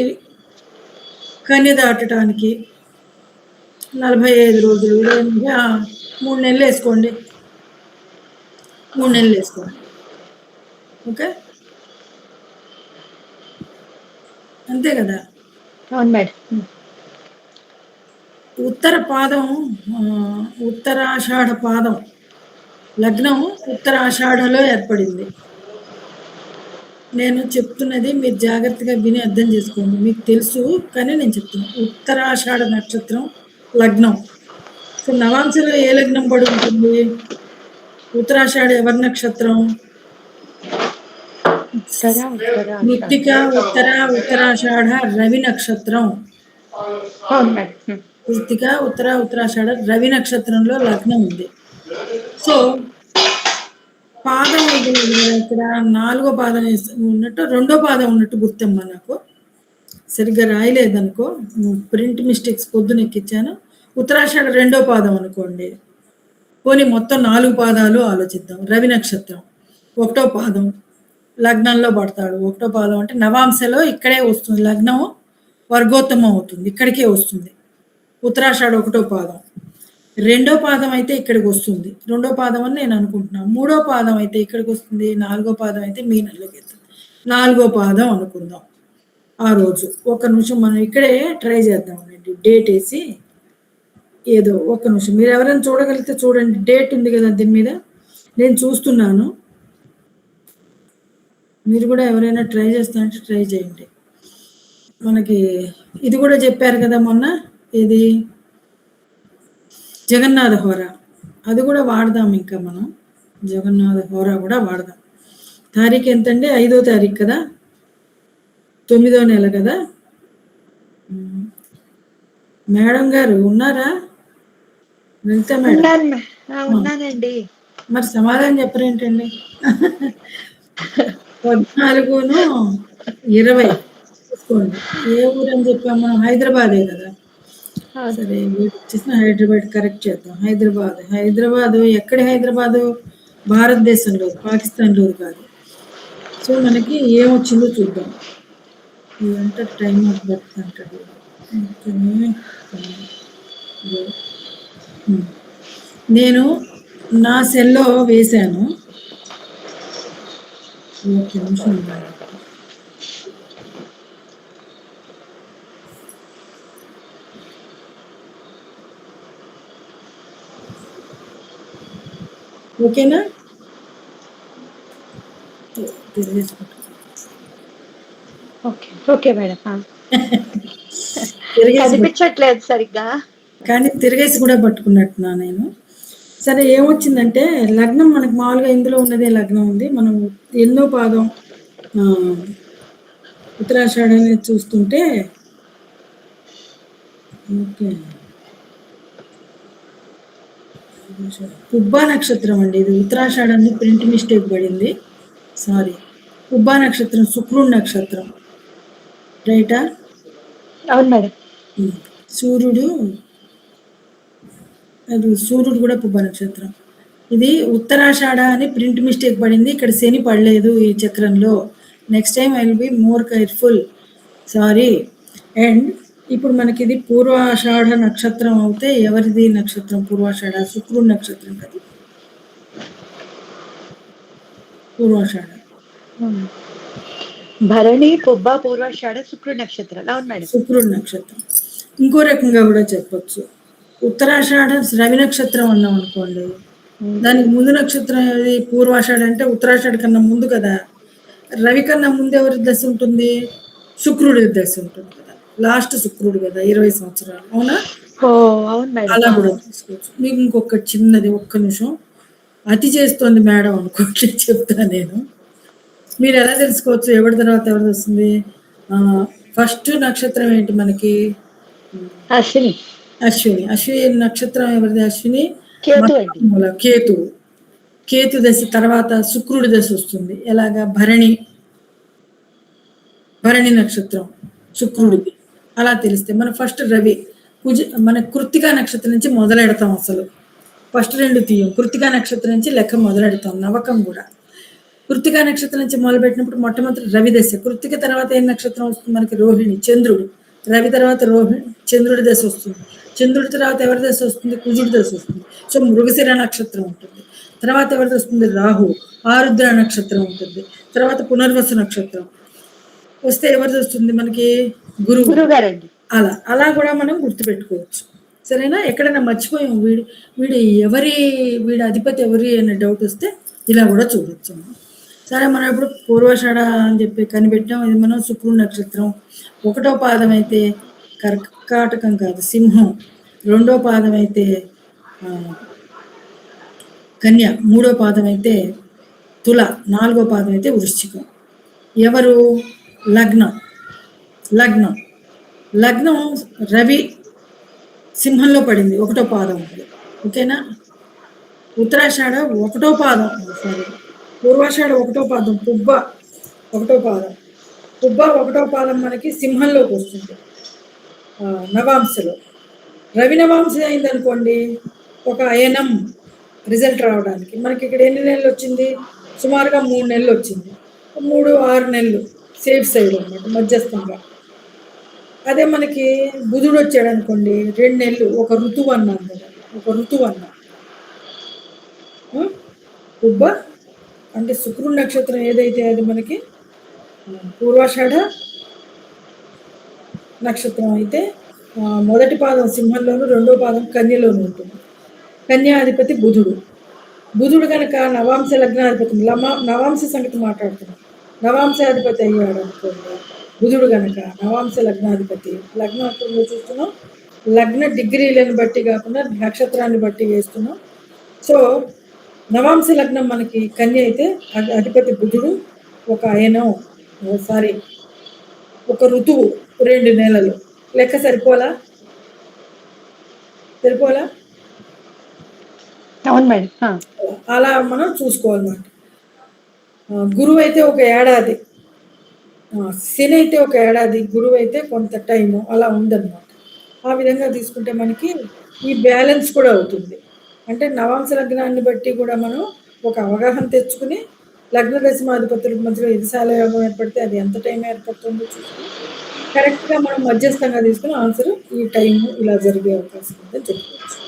కన్య దాటడానికి. 45 రోజులు, 3 నెలలు వేసుకోండి. 3 నెలలు వేసుకోండి. ఓకే, అంతే కదా. అవును మేడం. ఉత్తర పాదం, ఉత్తరాషాఢ పాదం లగ్నం ఉత్తరాషాఢలో ఏర్పడింది. నేను చెప్తున్నది మీరు జాగ్రత్తగా విని అర్థం చేసుకోండి. మీకు తెలుసు కానీ నేను చెప్తున్నా. ఉత్తరాషాఢ నక్షత్రం లగ్నం. సో నవాంశలో ఏ లగ్నం పడి ఉంటుంది? ఉత్తరాషాఢ ఎవరి నక్షత్రం? మృత్తిక, ఉత్తరాషాఢ రవి నక్షత్రం. అవును మేడం. కృత్తిక, ఉత్తరాషాఢ రవి నక్షత్రంలో లగ్నం ఉంది. సో పాదం ఇక్కడ 4వ పాదం ఉన్నట్టు, 2వ పాదం ఉన్నట్టు గుర్తమ్మా. నాకు సరిగ్గా రాయలేదనుకో, ప్రింట్ మిస్టేక్స్ పొద్దున ఎక్కించాను. ఉత్తరాషాఢ 2వ పాదం అనుకోండి. పోనీ మొత్తం 4 పాదాలు ఆలోచిద్దాం. రవి నక్షత్రం 1వ పాదం లగ్నంలో పడతాడు. 1వ పాదం అంటే నవాంశలో ఇక్కడే వస్తుంది. లగ్నం వర్గోత్తమం అవుతుంది, ఇక్కడికే వస్తుంది. ఉత్తరాషాఢ 1వ పాదం. 2వ పాదం అయితే ఇక్కడికి వస్తుంది. 2వ పాదం అని నేను అనుకుంటున్నాను. 3వ పాదం అయితే ఇక్కడికి వస్తుంది. 4వ పాదం అయితే మీనంలోకి వెళ్తుంది. 4వ పాదం అనుకుందాం. ఆ రోజు ఒక నిమిషం మనం ఇక్కడే ట్రై చేద్దామండి. డేట్ వేసి ఏదో ఒక నిమిషం మీరు ఎవరైనా చూడగలిగితే చూడండి. డేట్ ఉంది కదా దీని మీద, నేను చూస్తున్నాను. మీరు కూడా ఎవరైనా ట్రై చేస్తానంటే ట్రై చేయండి. మనకి ఇది కూడా చెప్పారు కదా మొన్న, ఇది జగన్నాథ హోర, అది కూడా వాడదాం. ఇంకా మనం జగన్నాథ హోర కూడా వాడదాం. తారీఖు ఎంతండి? 5వ తారీఖు కదా, 9వ నెల కదా. మేడం గారు ఉన్నారా? లలిత మేడం ఉన్నానండి. మరి సమాధానం చెప్పరేంటండి? 14ను 20 చూసుకోండి. ఏ ఊరు అని చెప్పాము మనం? హైదరాబాదే కదా. సరే వచ్చేసిన హైదరాబాద్ కరెక్ట్ చేద్దాం. హైదరాబాద్ ఎక్కడి హైదరాబాదు? భారతదేశంలో, పాకిస్తాన్లో కాదు. సో మనకి ఏమొచ్చిందో చూద్దాం. ఇదంతా టైమ్ ఆఫ్ బర్త్ అంటాడు. ఓకే. నేను నా సెల్లో వేశాను. ఒక్క నిమిషం ఉండండి. ఓకేనా? ఓకే. Okay madam. తిరిగేసి కనిపించట్లేదు సరిగ్గా. కానీ తిరిగేసి కూడా పట్టుకున్నట్టున్నా నేను. సరే ఏమొచ్చిందంటే లగ్నం మనకు మామూలుగా ఇందులో ఉన్నదే లగ్నం ఉంది. మనం ఎన్నో పాదం ఉత్తరాషాఢ అనేది చూస్తుంటే ఓకే పుబ్బా నక్షత్రం అండి. ఇది ఉత్తరాషాఢాన్ని ప్రింట్ మిస్టేక్ పడింది. సారీ. పుబ్బా నక్షత్రం శుక్రుడు నక్షత్రం. రైటా? అవును మేడం. సూర్యుడు అది సూర్యుడు కూడా పుబ్బ నక్షత్రం. ఇది ఉత్తరాషాఢ అని ప్రింట్ మిస్టేక్ పడింది. ఇక్కడ శని పడలేదు ఈ చక్రంలో. Next time I will be more careful. Sorry. And ఇప్పుడు మనకి ఇది పూర్వాషాఢ నక్షత్రం అవుతే ఎవరిది నక్షత్రం? పూర్వాషాఢ శుక్రుడు నక్షత్రం కదా. పూర్వాషాఢ. భరణి, పుబ్బ, పూర్వాషాఢ, శుక్రుడు నక్షత్రాలు. అవును మేడం. శుక్రుడు నక్షత్రం. ఇంకో రకంగా కూడా చెప్పొచ్చు. ఉత్తరాషాఢ రవి నక్షత్రం అన్నాం అనుకోండి. దానికి ముందు నక్షత్రం ఏది? పూర్వాషాఢ అంటే ఉత్తరాషాఢ కన్నా ముందు కదా. రవి కన్నా ముందు ఎవరి దశ ఉంటుంది? శుక్రుడి దశ ఉంటుంది కదా. లాస్ట్ శుక్రుడు కదా 20 సంవత్సరాలు. అవునా? ఓ అవును మేడం. అలా కూడా తీసుకోవచ్చు. మీకు ఇంకొక చిన్నది, ఒక్క నిమిషం. అతి చేస్తోంది మేడం అనుకోండి, చెప్తా నేను. మీరు ఎలా తెలుసుకోవచ్చు ఎవరి తర్వాత ఎవరిది వస్తుంది? ఫస్ట్ నక్షత్రం ఏంటి మనకి? అశ్విని. అశ్విని. అశ్విని నక్షత్రం ఎవరిది? అశ్విని. కేతు అండి. కేతు. కేతు దశ తర్వాత శుక్రుడి దశ వస్తుంది. ఎలాగా? భరణి. భరణి నక్షత్రం శుక్రుడికి. అలా తెలిస్తే మన ఫస్ట్ రవి మన కృత్తికా నక్షత్రం నుంచి మొదలెడతాం. అసలు ఫస్ట్ 2 తీయం. కృత్తికా నక్షత్రం నుంచి లెక్క మొదలెడతాం. నవకం కూడా కృత్తికా నక్షత్రం నుంచి మొదలుపెట్టినప్పుడు మొట్టమొదటి రవి దశ. కృత్తిక తర్వాత ఏ నక్షత్రం వస్తుంది మనకి? రోహిణి. చంద్రుడు. రవి తర్వాత రోహిణి, చంద్రుడి దశ వస్తుంది. చంద్రుడి తర్వాత ఎవరి దశ వస్తుంది? కుజుడి దశ వస్తుంది. సో మృగశిర నక్షత్రం ఉంటుంది. తర్వాత ఎవరిది వస్తుంది? రాహు. ఆరుద్ర నక్షత్రం ఉంటుంది. తర్వాత పునర్వసు నక్షత్రం వస్తే ఎవరిది వస్తుంది మనకి? గురువు గారండి. అలా అలా కూడా మనం గుర్తుపెట్టుకోవచ్చు. సరేనా? ఎక్కడైనా మర్చిపోయాం వీడు వీడి అధిపతి ఎవరి అనే డౌట్ వస్తే ఇలా కూడా చూడొచ్చు. సరే, మనం ఇప్పుడు పూర్వాషాఢ అని చెప్పి కనిపెట్టాం. ఇది మనం శుక్రుడు నక్షత్రం. 1వ పాదం అయితే కర్కాటకం కాదు, సింహం. 2వ పాదం అయితే కన్య. 3వ పాదం అయితే తుల. 4వ పాదం అయితే వృశ్చికం. ఎవరు? లగ్నం. లగ్నం రవి సింహంలో పడింది. 1వ పాదం. ఓకేనా? ఉత్తరాషాఢ 1వ పాదం. సారీ, పూర్వాషాఢ 1వ పాదం. పుబ్బ 1వ పాదం. పుబ్బ 1వ పాదం మనకి సింహంలోకి వస్తుంది. నవాంశలో రవి నవాంశ అయింది అనుకోండి, ఒక అయనం రిజల్ట్ రావడానికి మనకి ఇక్కడ ఎన్ని నెలలు వచ్చింది? సుమారుగా 3 నెలలు వచ్చింది. 3-6 నెలలు సేఫ్ సైడ్ అన్నమాట, మధ్యస్థంగా. అదే మనకి బుధుడు వచ్చాడు అనుకోండి, 2 నెలలు. ఒక ఋతువు అన్నాం కదా, ఒక ఋతువు అన్నాం. పుబ్బ అంటే శుక్రుడు నక్షత్రం ఏదైతే అది మనకి పూర్వాషాఢ నక్షత్రం అయితే మొదటి పాదం సింహంలోను, 2వ పాదం కన్యలోను ఉంటుంది. కన్యాధిపతి బుధుడు. బుధుడు కనుక నవాంశ లగ్నాధిపతి. నవాంశ సంగతి మాట్లాడుతున్నాం. నవాంశాధిపతి అయ్యాడు అనుకోండి బుధుడు కనుక, నవాంశ లగ్నాధిపతి. లగ్నం అప్పుడు చూస్తున్నాం, లగ్న డిగ్రీలను బట్టి కాకుండా నక్షత్రాన్ని బట్టి వేస్తున్నాం. సో నవాంశ లగ్నం మనకి కన్య అయితే అధిపతి బుధుడు. ఒక అయనం, సారీ, ఒక ఋతువు 2 నెలలు. లెక్క సరిపోలా? అవును మేడం. అలా మనం చూసుకోవాలన్నమాట. గురువు అయితే ఒక ఏడాది, శని అయితే ఒక ఏడాది, గురువు అయితే కొంత టైము, అలా ఉందన్నమాట. ఆ విధంగా తీసుకుంటే మనకి ఈ బ్యాలెన్స్ కూడా అవుతుంది. అంటే నవాంశ లగ్నాన్ని బట్టి కూడా మనం ఒక అవగాహన తెచ్చుకుని లగ్న దశమాధిపతుల మధ్యలో ఎదిశాల యోగం ఏర్పడితే అది ఎంత టైం ఏర్పడుతుందో చూసుకుని కరెక్ట్గా మనం మధ్యస్థంగా తీసుకుని ఆన్సర్ ఈ టైం ఇలా జరిగే అవకాశం ఉందని చెప్పుకోవచ్చు.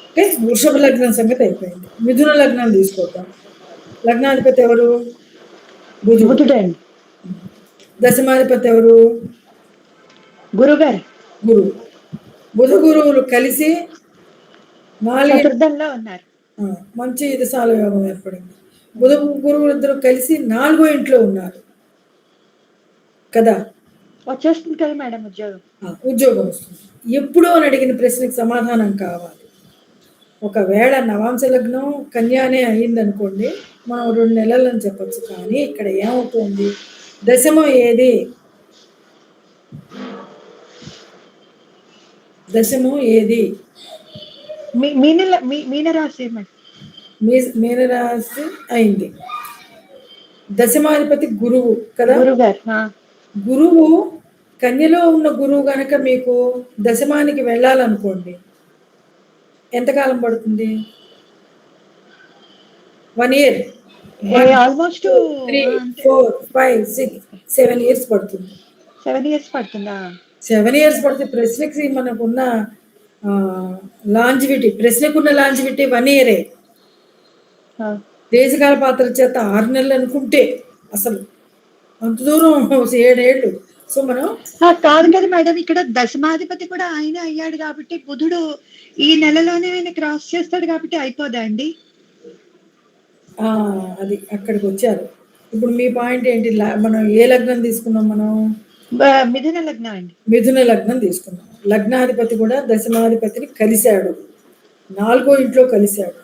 ఓకే, వృషభ లగ్నం సంగతి అయిపోయింది. మిథున లగ్నం తీసుకోవటం. లగ్నాధిపతి ఎవరు? బుధుడు. బుధుడండి. దశమాధిపతి ఎవరు? గురుగారు గురువు. బుధ గురువులు కలిసి 4 చతుర్థంలో ఉన్నారు. మంచి ఎదిశాల యోగం ఏర్పడింది. బుధ గురువులు ఇద్దరు కలిసి 4వ ఇంట్లో ఉన్నారు కదా. వచ్చేస్తుంది కదా మేడం ఉద్యోగం. ఉద్యోగం వస్తుంది. ఎప్పుడు అని అడిగిన ప్రశ్నకి సమాధానం కావాలి. ఒకవేళ నవాంశ లగ్నం కన్యానే అయిందనుకోండి, మనం 2 నెలలని చెప్పచ్చు. కానీ ఇక్కడ ఏమవుతుంది? దశమం ఏది? దశమం ఏది? మీనరాశి మేడం. మీనరాశి అయింది. దశమాధిపతి గురువు కదా. గురుగారు గురువు కన్యలో ఉన్న గురువు గనక మీకు దశమానికి వెళ్ళాలనుకోండి, ఎంతకాలం పడుతుంది? 1 ఇయర్. ఆల్మోస్ట్ 3, 4, 5, 6, 7 ఇయర్స్ పడుతుంది. 7 ఇయర్స్ పడుతుందా? 7 ఇయర్స్ పడితే ప్రశ్నకి మనకున్న లాంజివిటీ, ప్రశ్నకున్న లాంజివిటీ 1 ఇయరే. దేశకాల పాత్ర చేత 6 నెలలు అనుకుంటే అసలు అంత దూరం 7 ఏళ్ళు. సో మనం కాదు కదా మేడం, ఇక్కడ దశమాధిపతి కూడా ఆయన అయ్యాడు కాబట్టి బుధుడు ఈ నెలలోనే ఆయన క్రాస్ చేస్తాడు కాబట్టి అయిపోదా అండి? అది అక్కడికి వచ్చారు. ఇప్పుడు మీ పాయింట్ ఏంటి? మనం ఏ లగ్నం తీసుకున్నాం? మనం మిథున లగ్నం అండి. మిథున లగ్నం తీసుకున్నాం. లగ్నాధిపతి కూడా దశమాధిపతిని కలిశాడు, 4వ ఇంట్లో కలిశాడు.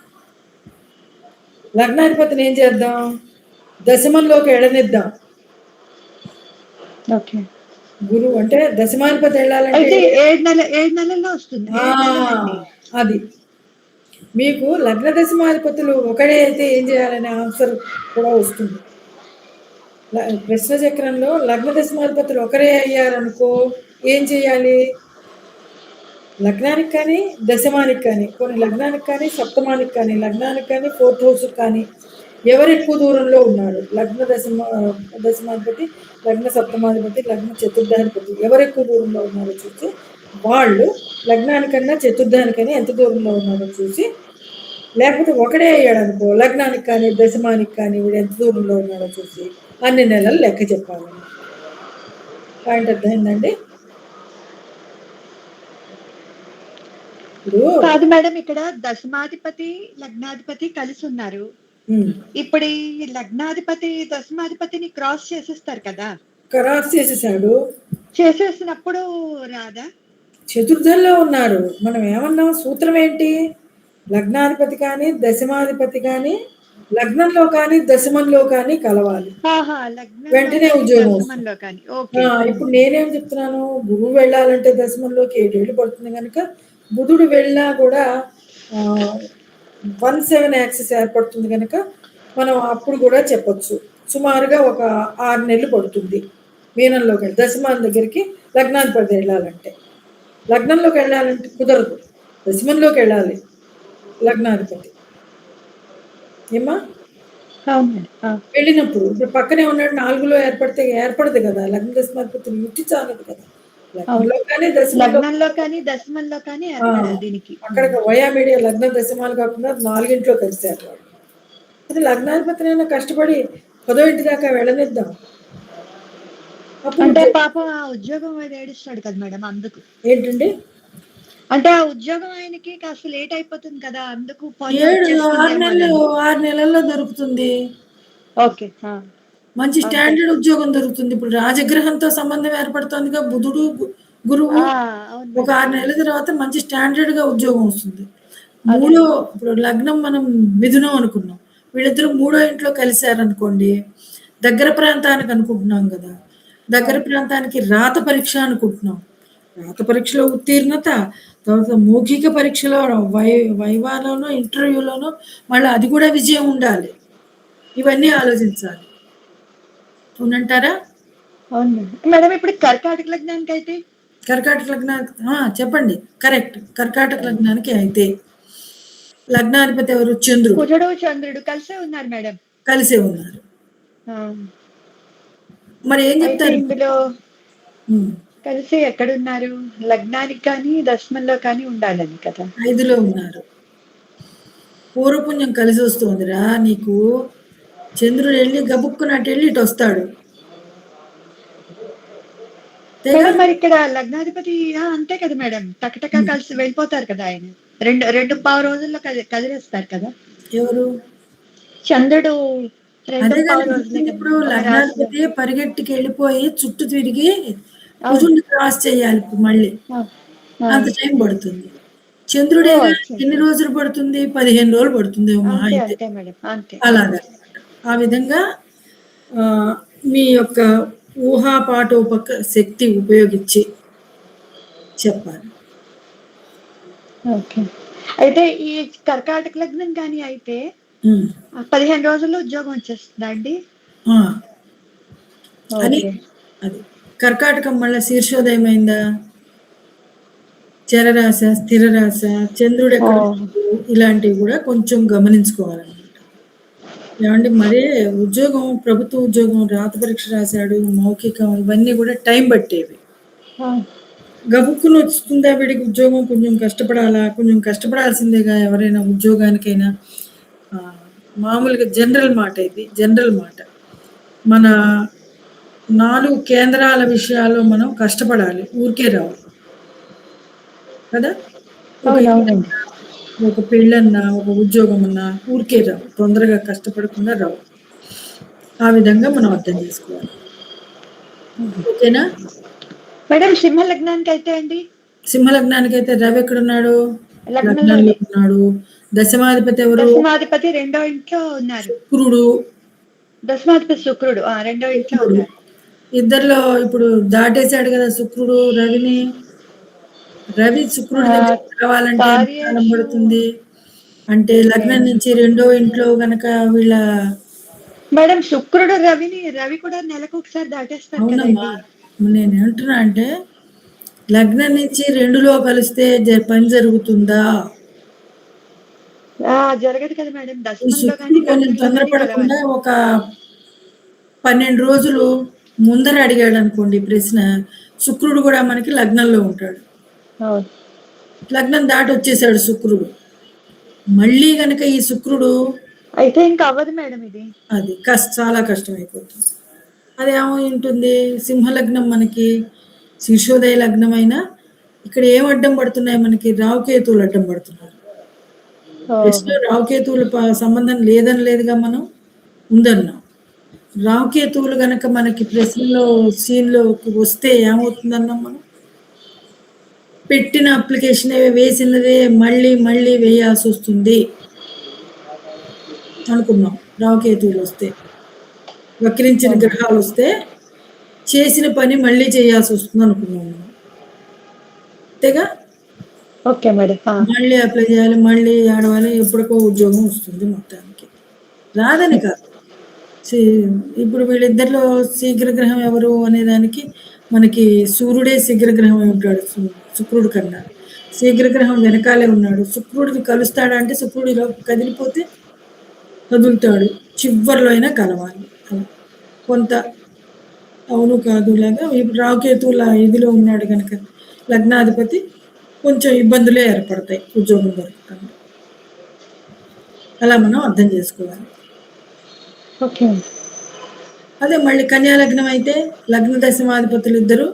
లగ్నాధిపతిని ఏం చేద్దాం? దశమంలోకి ఎడనిద్దాం. ఓకే, గురువు అంటే దశమాధిపతి వెళ్ళాలంటే 7 నెలల్లో వస్తుంది. అది మీకు లగ్న దశమాధిపతులు ఒకడే అయితే ఏం చేయాలనే ఆన్సర్ కూడా వస్తుంది. ప్రశ్న చక్రంలో లగ్న దశమాధిపతులు ఒకరే అయ్యారనుకో ఏం చేయాలి? లగ్నానికి కానీ దశమానికి కానీ, కొన్ని లగ్నానికి కానీ సప్తమానికి కానీ, లగ్నానికి కానీ 4th హౌస్ కానీ ఎవరు ఎక్కువ దూరంలో ఉన్నారు? లగ్న దశమాధిపతి, లగ్న సప్తమాధిపతి, లగ్న చతుర్థాధిపతి ఎవరు ఎక్కువ దూరంలో ఉన్నారో చూసి వాళ్ళు లగ్నానికన్నా చతుర్థానికన్నా ఎంత దూరంలో ఉన్నారో చూసి, లేకపోతే ఒకడే అయ్యాడు అనుకో లగ్నానికి కానీ దశమానికి కానీ వీడు ఎంత దూరంలో ఉన్నారో చూసి అన్ని నెలలు లెక్క చెప్పాలని. పాయింట్ అర్థమైందండి? ఇప్పుడు కాదు మేడం, ఇక్కడ దశమాధిపతి లగ్నాధిపతి కలిసి ఉన్నారు. ఇప్పుడు ఈ లగ్నాధిపతి దశమాధిపతిని క్రాస్ చేసేస్తారు కదా. క్రాస్ చేసేసాడు. చేసేసినప్పుడు రాదా? చతుర్థంలో ఉన్నారు. మనం ఏమన్నాం? సూత్రం ఏంటి? లగ్నాధిపతి కానీ దశమాధిపతి కానీ లగ్నంలో కానీ దశమంలో కానీ కలవాలి, వెంటనే ఉద్యోగం. ఇప్పుడు నేనేం చెప్తున్నాను? గురువు వెళ్ళాలంటే దశమంలోకి 7 ఏళ్ళు పడుతుంది కనుక బుధుడు వెళ్ళినా కూడా 1/7 యాక్సిస్ ఏర్పడుతుంది కనుక మనం అప్పుడు కూడా చెప్పొచ్చు సుమారుగా ఒక 6 నెలలు పడుతుంది మీనంలోకి వెళ్ళి. దశమాన్ దగ్గరికి లగ్నాధిపతి వెళ్ళాలంటే, లగ్నంలోకి వెళ్ళాలంటే కుదరదు, దశమంలోకి వెళ్ళాలి లగ్నాధిపతి. ఏమా వెళ్ళినప్పుడు ఇప్పుడు పక్కనే ఉన్నాడు 4లో ఏర్పడదు కదా. లగ్న దశమాధిపతి యుక్తి చాలదు కదా. లగ్నంలో కానీ దశమంలో కానీ అక్కడ వయా మీడియా లగ్న దశమాలు కాకుండా 4 ఇంట్లో కలిసారు వాళ్ళు. అది లగ్నాధిపతినైనా కష్టపడి 10వ ఇంటి దాకా వెళ్ళనిద్దాం. అంటే పాపం ఆ ఉద్యోగం ఏడుస్తాడు కదా మేడం. అందుకు ఏంటండి అంటే ఆ ఉద్యోగం ఆయనకి కాస్త లేట్ అయిపోతుంది కదా, అందుకు 6 నెలల్లో దొరుకుతుంది. ఓకే, మంచి స్టాండర్డ్ ఉద్యోగం దొరుకుతుంది. ఇప్పుడు రాజగ్రహంతో సంబంధం ఏర్పడుతుందిగా బుధుడు గురువు. ఒక 6 నెలల తర్వాత మంచి స్టాండర్డ్ గా ఉద్యోగం వస్తుంది. ఇప్పుడు లగ్నం మనం మిథునం అనుకున్నాం, వీళ్ళిద్దరూ 3వ ఇంట్లో కలిశారనుకోండి, దగ్గర ప్రాంతానికి అనుకుంటున్నాం కదా, దగ్గర ప్రాంతానికి రాత పరీక్ష అనుకుంటున్నాం. రాత పరీక్షలో ఉత్తీర్ణత, తర్వాత మౌఖిక పరీక్షలో వైవాలోనో ఇంటర్వ్యూలోనో మళ్ళీ అది కూడా విజయం ఉండాలి. ఇవన్నీ ఆలోచించాలి. అవునంటారా? అవును మేడం. ఇప్పుడు కర్కాటక లగ్నానికి అయితే చెప్పండి. కరెక్ట్. కర్కాటక లగ్నానికి అయితే లగ్నాధిపతి ఎవరు? చంద్రుడు. కుజుడు చంద్రుడు కలిసే ఉన్నారు మేడం. కలిసే ఉన్నారు. ఆ! మరి ఏం అయితే చెప్తారు? ఇందులో హ్మ్. కలిసి ఎక్కడున్నారు? లగ్నానికి కానీ, దశమంలో కానీ ఉండాలని కదా! 5లో ఉన్నారు. పూర్వపుణ్యం కలిసొస్తోందిరా నీకు. చంద్రుడెళ్ళి గబుక్కున అటెళ్ళి ఇటొస్తాడు. అంతేగా? మేడం మరిక్కడ లగ్నాధిపతి అంతే కదా మేడం. టకటక హ్మ్. కలిసి వెళ్ళిపోతారు కదా ఆయన. 2 రోజుల్లో కదిలేస్తారు కదా! ఎవరు? చంద్రుడు అదే కదా 2 రోజులే కదా చెప్పిందిప్పుడు మేడం. ఒక రాశిలో. లగ్నాధిపతి పరిగెట్టికెళ్ళిపోయి చుట్టూ తిరిగి అవును. కుజుడిని క్రాస్ చేయాలి ఇప్పుడు మళ్ళీ. ఆ! ఆ! అంత టైం పడుతుంది. ఓహ్! చంద్రుడేగా అచ్చా! ఎన్ని రోజులు పడుతుంది? 15 రోజులు పడుతుందేమో మహా అంతే. అయితే. అంతే మేడం. అంతే. అంతే. అలాగనమాట. ఆ విధంగా మీ యొక్క ఊహాపాఠోపక శక్తి ఉపయోగించి చెప్పాలి. ఓకే. అయితే ఈ కర్కాటక లగ్నం గాని అయితే హ్మ్. 15 రోజుల్లో ఉద్యోగం వచ్చేస్తుందా అండి? ఆ! అని ఓకే. అది. కర్కాటకం మళ్ళా శీర్షోదయమైందా? చరరాశ, స్థిర రాశ, ఓహ్! చంద్రుడెక్కడున్నాడు ఇలాంటివి గూడా కొంచెం గమనించుకోవాలనమాట. ఏవండీ మరీ ఉద్యోగం, ప్రభుత్వ ఉద్యోగం, రాత పరీక్ష రాసాడు, మౌఖికం ఇవన్నీ గూడా టైం పట్టేవి. ఆ! గబుక్కున వస్తుందా వీడికి ఉద్యోగం కొంచెం కష్టపడాలా? కొంచెం కష్టపడాల్సిందేగా ఎవరైనా ఉద్యోగానికైనా. ఆహ్, మామూలుగా జనరల్ మాట ఇది. జనరల్ మాట. మన 4 కేంద్రాల విషయాల్లో మనం కష్టపడాలి. ఊరికే రావు. కదా! ఒక అవునవునండి. ఇల్లన్నా, ఒక పెళ్ళన్నా, ఒక ఉద్యోగమన్నా ఊరికే రావు. తొందరగా కష్టపడకుండా రావు. ఆ విధంగా మనం అర్థం చేసుకోవాలి. ఓకేనా? మేడం సింహ లగ్నానికైతే అండి? సింహలగ్నానికైతే రవి ఎక్కడున్నాడు? లగ్నంలో లగ్నంలోనే. ఉన్నాడు. దశమాధిపతి ఎవరు? దశమాధిపతి రెండో ఇంట్లో ఉన్నారు. శుక్రుడు. దశమాధిపతి శుక్రుడు. రెండో ఇంట్లో శుక్రుడు. ఉన్నారు. ఇద్దరిలో ఇప్పుడు దాటేసాడు గదా! శుక్రుడు రవిని. రవి శుక్రుడి ఆహ్, దగ్గరికి రావాలంటే ఎంత కాలం కార్యేషు పడుతుంది? అంటే ఓకే. లగ్నం నుంచి రెండో ఇంట్లో గనక వీళ్ళ మేడం రవి కూడా నెలకొకసారి దాటేస్తారు అవునమ్మా. కదండీ! నేనేమంటున్నా అంటే లగ్నం నుంచి 2లో కలిస్తే పని జరుగుతుందా? జరగదు కదా మేడం. ఈ దశమంలో గాని, శుక్రుడు కొంచెం లగ్నంలో గాని తొందరపడకుండా కలవాలి. ఒక 12 రోజులు ముందర అడిగాడనుకోండి ప్రశ్న, శుక్రుడు గూడా మనకి లగ్నంలో ఉంటాడు. అవును. లగ్నం దాటొచ్చేసాడు శుక్రుడు. మళ్ళీ గనక ఈ శుక్రుడు అయితే ఇంక అవ్వదు మేడం ఇది. అది చాలా కష్టమైపోతుంది. అదేమై ఉంటుంది సింహలగ్నం మనకి శీర్షోదయ లగ్నమైనా ఇక్కడ ఏం అడ్డం పడుతున్నాయి మనకి రావుకేతువులు అడ్డం పడుతున్నారు. ఓహో! ప్రశ్నలో రావుకేతువుల సంబంధం లేదని లేదుగా మనం ఉందన్నాం. రావుకేతువులు గనక మనకి ప్రశ్నలో సీన్‌లోకి వస్తే ఏమవుతుందన్నాం మనం? పెట్టిన అప్లికేషనే వేసినదే మళ్ళీ మళ్ళీ వేయాల్సొస్తుంది అనుకున్నాం. రావుకేతువులొస్తే. వక్రించిన ఓహ్! గ్రహాలొస్తే చేసిన పని మళ్ళీ చేయాల్సొస్తుందనుకున్నాం మనం. అంతేగా? Okay madam. మళ్ళీ అప్లై చేయాలి, మళ్ళీ ఏడవాలి, ఎప్పటికో ఉద్యోగం వస్తుంది మొత్తానికి. రాదని కాదు. సి ఇప్పుడు వీళ్ళిద్దరిలో శీఘ్రగ్రహం ఎవరు అనేదానికి మనకి సూర్యుడే శీఘ్రగ్రహమై ఉంటాడు శుక్రుడి కన్నా. శీఘ్రగ్రహం వెనకాలే ఉన్నాడు. శుక్రుడిని కలుస్తాడా అంటే శుక్రుడు ఈలోపు కదిలిపోతే కదులుతాడు. చివ్వరిలో అయినా కలవాలి. అలా. కొంత అవును, కాదు లాగా ఇప్పుడు రాహుకేతువుల ఇదిలో ఉన్నాడు గనక లగ్నాధిపతి కొంచెం ఇబ్బందులే ఏర్పడతాయి ఉద్యోగం దొరకకుండా. అలా మనం అర్థం చేసుకోవాలి. ఓకే. అదే మళ్ళీ కన్యా లగ్నం అయితే లగ్న దశమాధిపతులిద్దరూ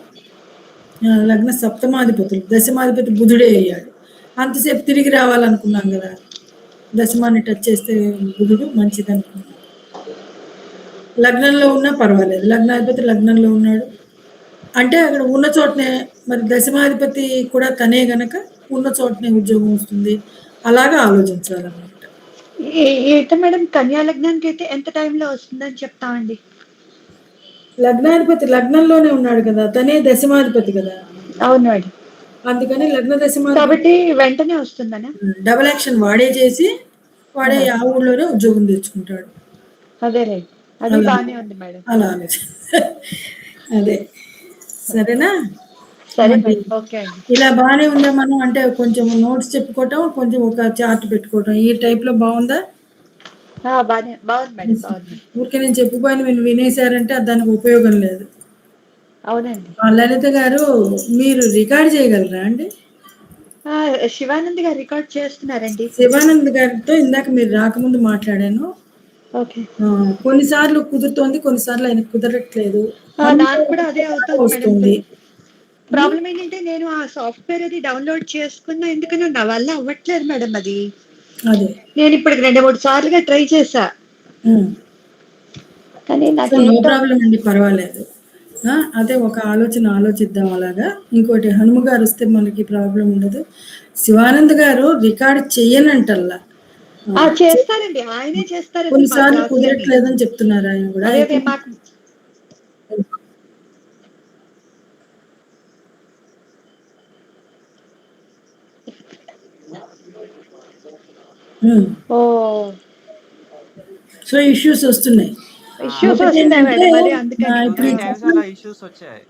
లగ్న సప్తమాధిపతులు. దశమాధిపతి బుధుడే అయ్యాడు. అంతసేపు తిరిగి రావాలనుకున్నాం గదా! దశమాన్ని టచ్ చేస్తే బుధుడు మంచిదనుకున్నాం. లగ్నంలో ఉన్నా పర్వాలేదు. లగ్నాధిపతి లగ్నంలో ఉన్నాడు. అంటే అక్కడ ఉన్న చోటనే మరి దశమాధిపతి కూడా తనే గనక ఉన్న చోటనే ఉద్యోగం వస్తుంది. అలాగా ఆలోచించాలన్నమాట. ఏంటి మేడం కన్యా లగ్నానికైతే ఎంత టైంలో వస్తుందని చెప్తామండి? లగ్నాధిపతి లగ్నంలోనే ఉన్నాడు కదా! తనే దశమాధిపతి కదా! అవును మేడం. అందుకని లగ్న దశమాధిపతి కాబట్టి వెంటనే వస్తుందనా? డబుల్ యాక్షన్ వాడే చేసి, వాడే ఆహా! ఆ ఊళ్ళోనే ఉద్యోగం తెచ్చుకుంటాడు. అదేలెండి. అది అలా బానే ఉంది మేడం. అలా ఆలోచి అదే. సరేనా? సరే మరి మేడం. ఓకే అండి. ఇలా బానే ఉందా మనం అంటే కొంచెం నోట్స్ చెప్పుకోవటం, కొంచెం ఒక చార్ట్ పెట్టుకోవటం. ఈ టైప్‌లో బావుందా? బాగుంది మేడం, బాగుంది. ఊరికే నేను చెప్పిపోయిన మీరు వినేశారంటే అది దానికి ఉపయోగం లేదు. అవునండి. లలిత గారు మీరు రికార్డ్ చేయగలరా అండి? శివానంద్ గారు రికార్డ్ చేస్తున్నారండి. శివానంద్ గారితో ఇందాక మీరు రాకముందు మాట్లాడాను. ఓకే. కొన్నిసార్లు కుదురుతోంది, కొన్నిసార్లు ఆయన కుదరట్లేదు. నాకు కూడా అదే అవుతుంది మేడం. వస్తుంది. ప్రాబ్లం ఏంటంటే నేను ఆ సాఫ్ట్వేర్ అది డౌన్లోడ్ చేసుకున్నా, ఎందుకనో నా వల్ల అవ్వట్లేదు మేడం అది. అదే. నేను ఇప్పుడు 2-3 సార్లుగా ట్రై చేశా. కానీ నో నాకేంటో ప్రాబ్లం అండి, పర్వాలేదు. అదే ఒక ఆలోచిద్దాం అలాగా. ఇంకోటి హనుమ గారు వస్తే మనకి ప్రాబ్లం ఉండదు. శివానంద్ గారు రికార్డ్ చెయ్యనంటల్లా. చేస్తారండి, ఆయనే చేస్తారు అసలు మా కొన్నిసార్లు క్లాసులన్నీ. కుదరట్లేదని చెప్తున్నారు ఆయన కూడా. అదే మాకు సో ఇష్యూస్ వస్తున్నాయి. ఇష్యూస్ వస్తున్నాయి మేడం, అదే అందుకని. ఇప్పుడు ఈ 3 టైమ్స్ అలా ఇష్యూస్ వచ్చాయి.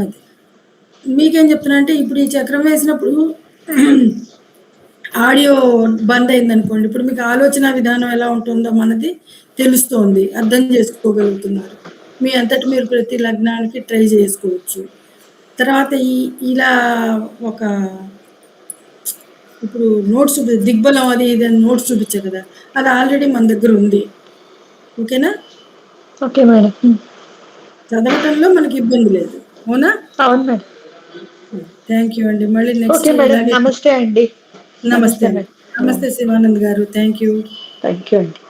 అదే మీకేం చెప్తున్నా అంటే ఇప్పుడు ఈ చక్రం వేసినప్పుడు ఆడియో బంద్ అయింది అనుకోండి, ఇప్పుడు మీకు ఆలోచన విధానం ఎలా ఉంటుందో మనది తెలుస్తోంది, అర్థం చేసుకోగలుగుతున్నారు. మీ అంతటి మీరు ప్రతి లగ్నానికి ట్రై చేసుకోవచ్చు. తర్వాత ఇలా ఒక ఇప్పుడు నోట్స్ దిగ్బలం అది ఇది నోట్స్ చూపించారు కదా, అది ఆల్రెడీ మన దగ్గర ఉంది. ఓకేనా? Okay madam. చదవటంలో మనకి ఇబ్బంది లేదు, అవునా? అవును మేడం. థ్యాంక్ యూ అండి. మళ్ళీ నెక్స్ట్. ఓకే మేడం, నమస్తే అండి. నమస్తే శివానంద్ గారు. Thank you. థ్యాంక్ యూ అండి.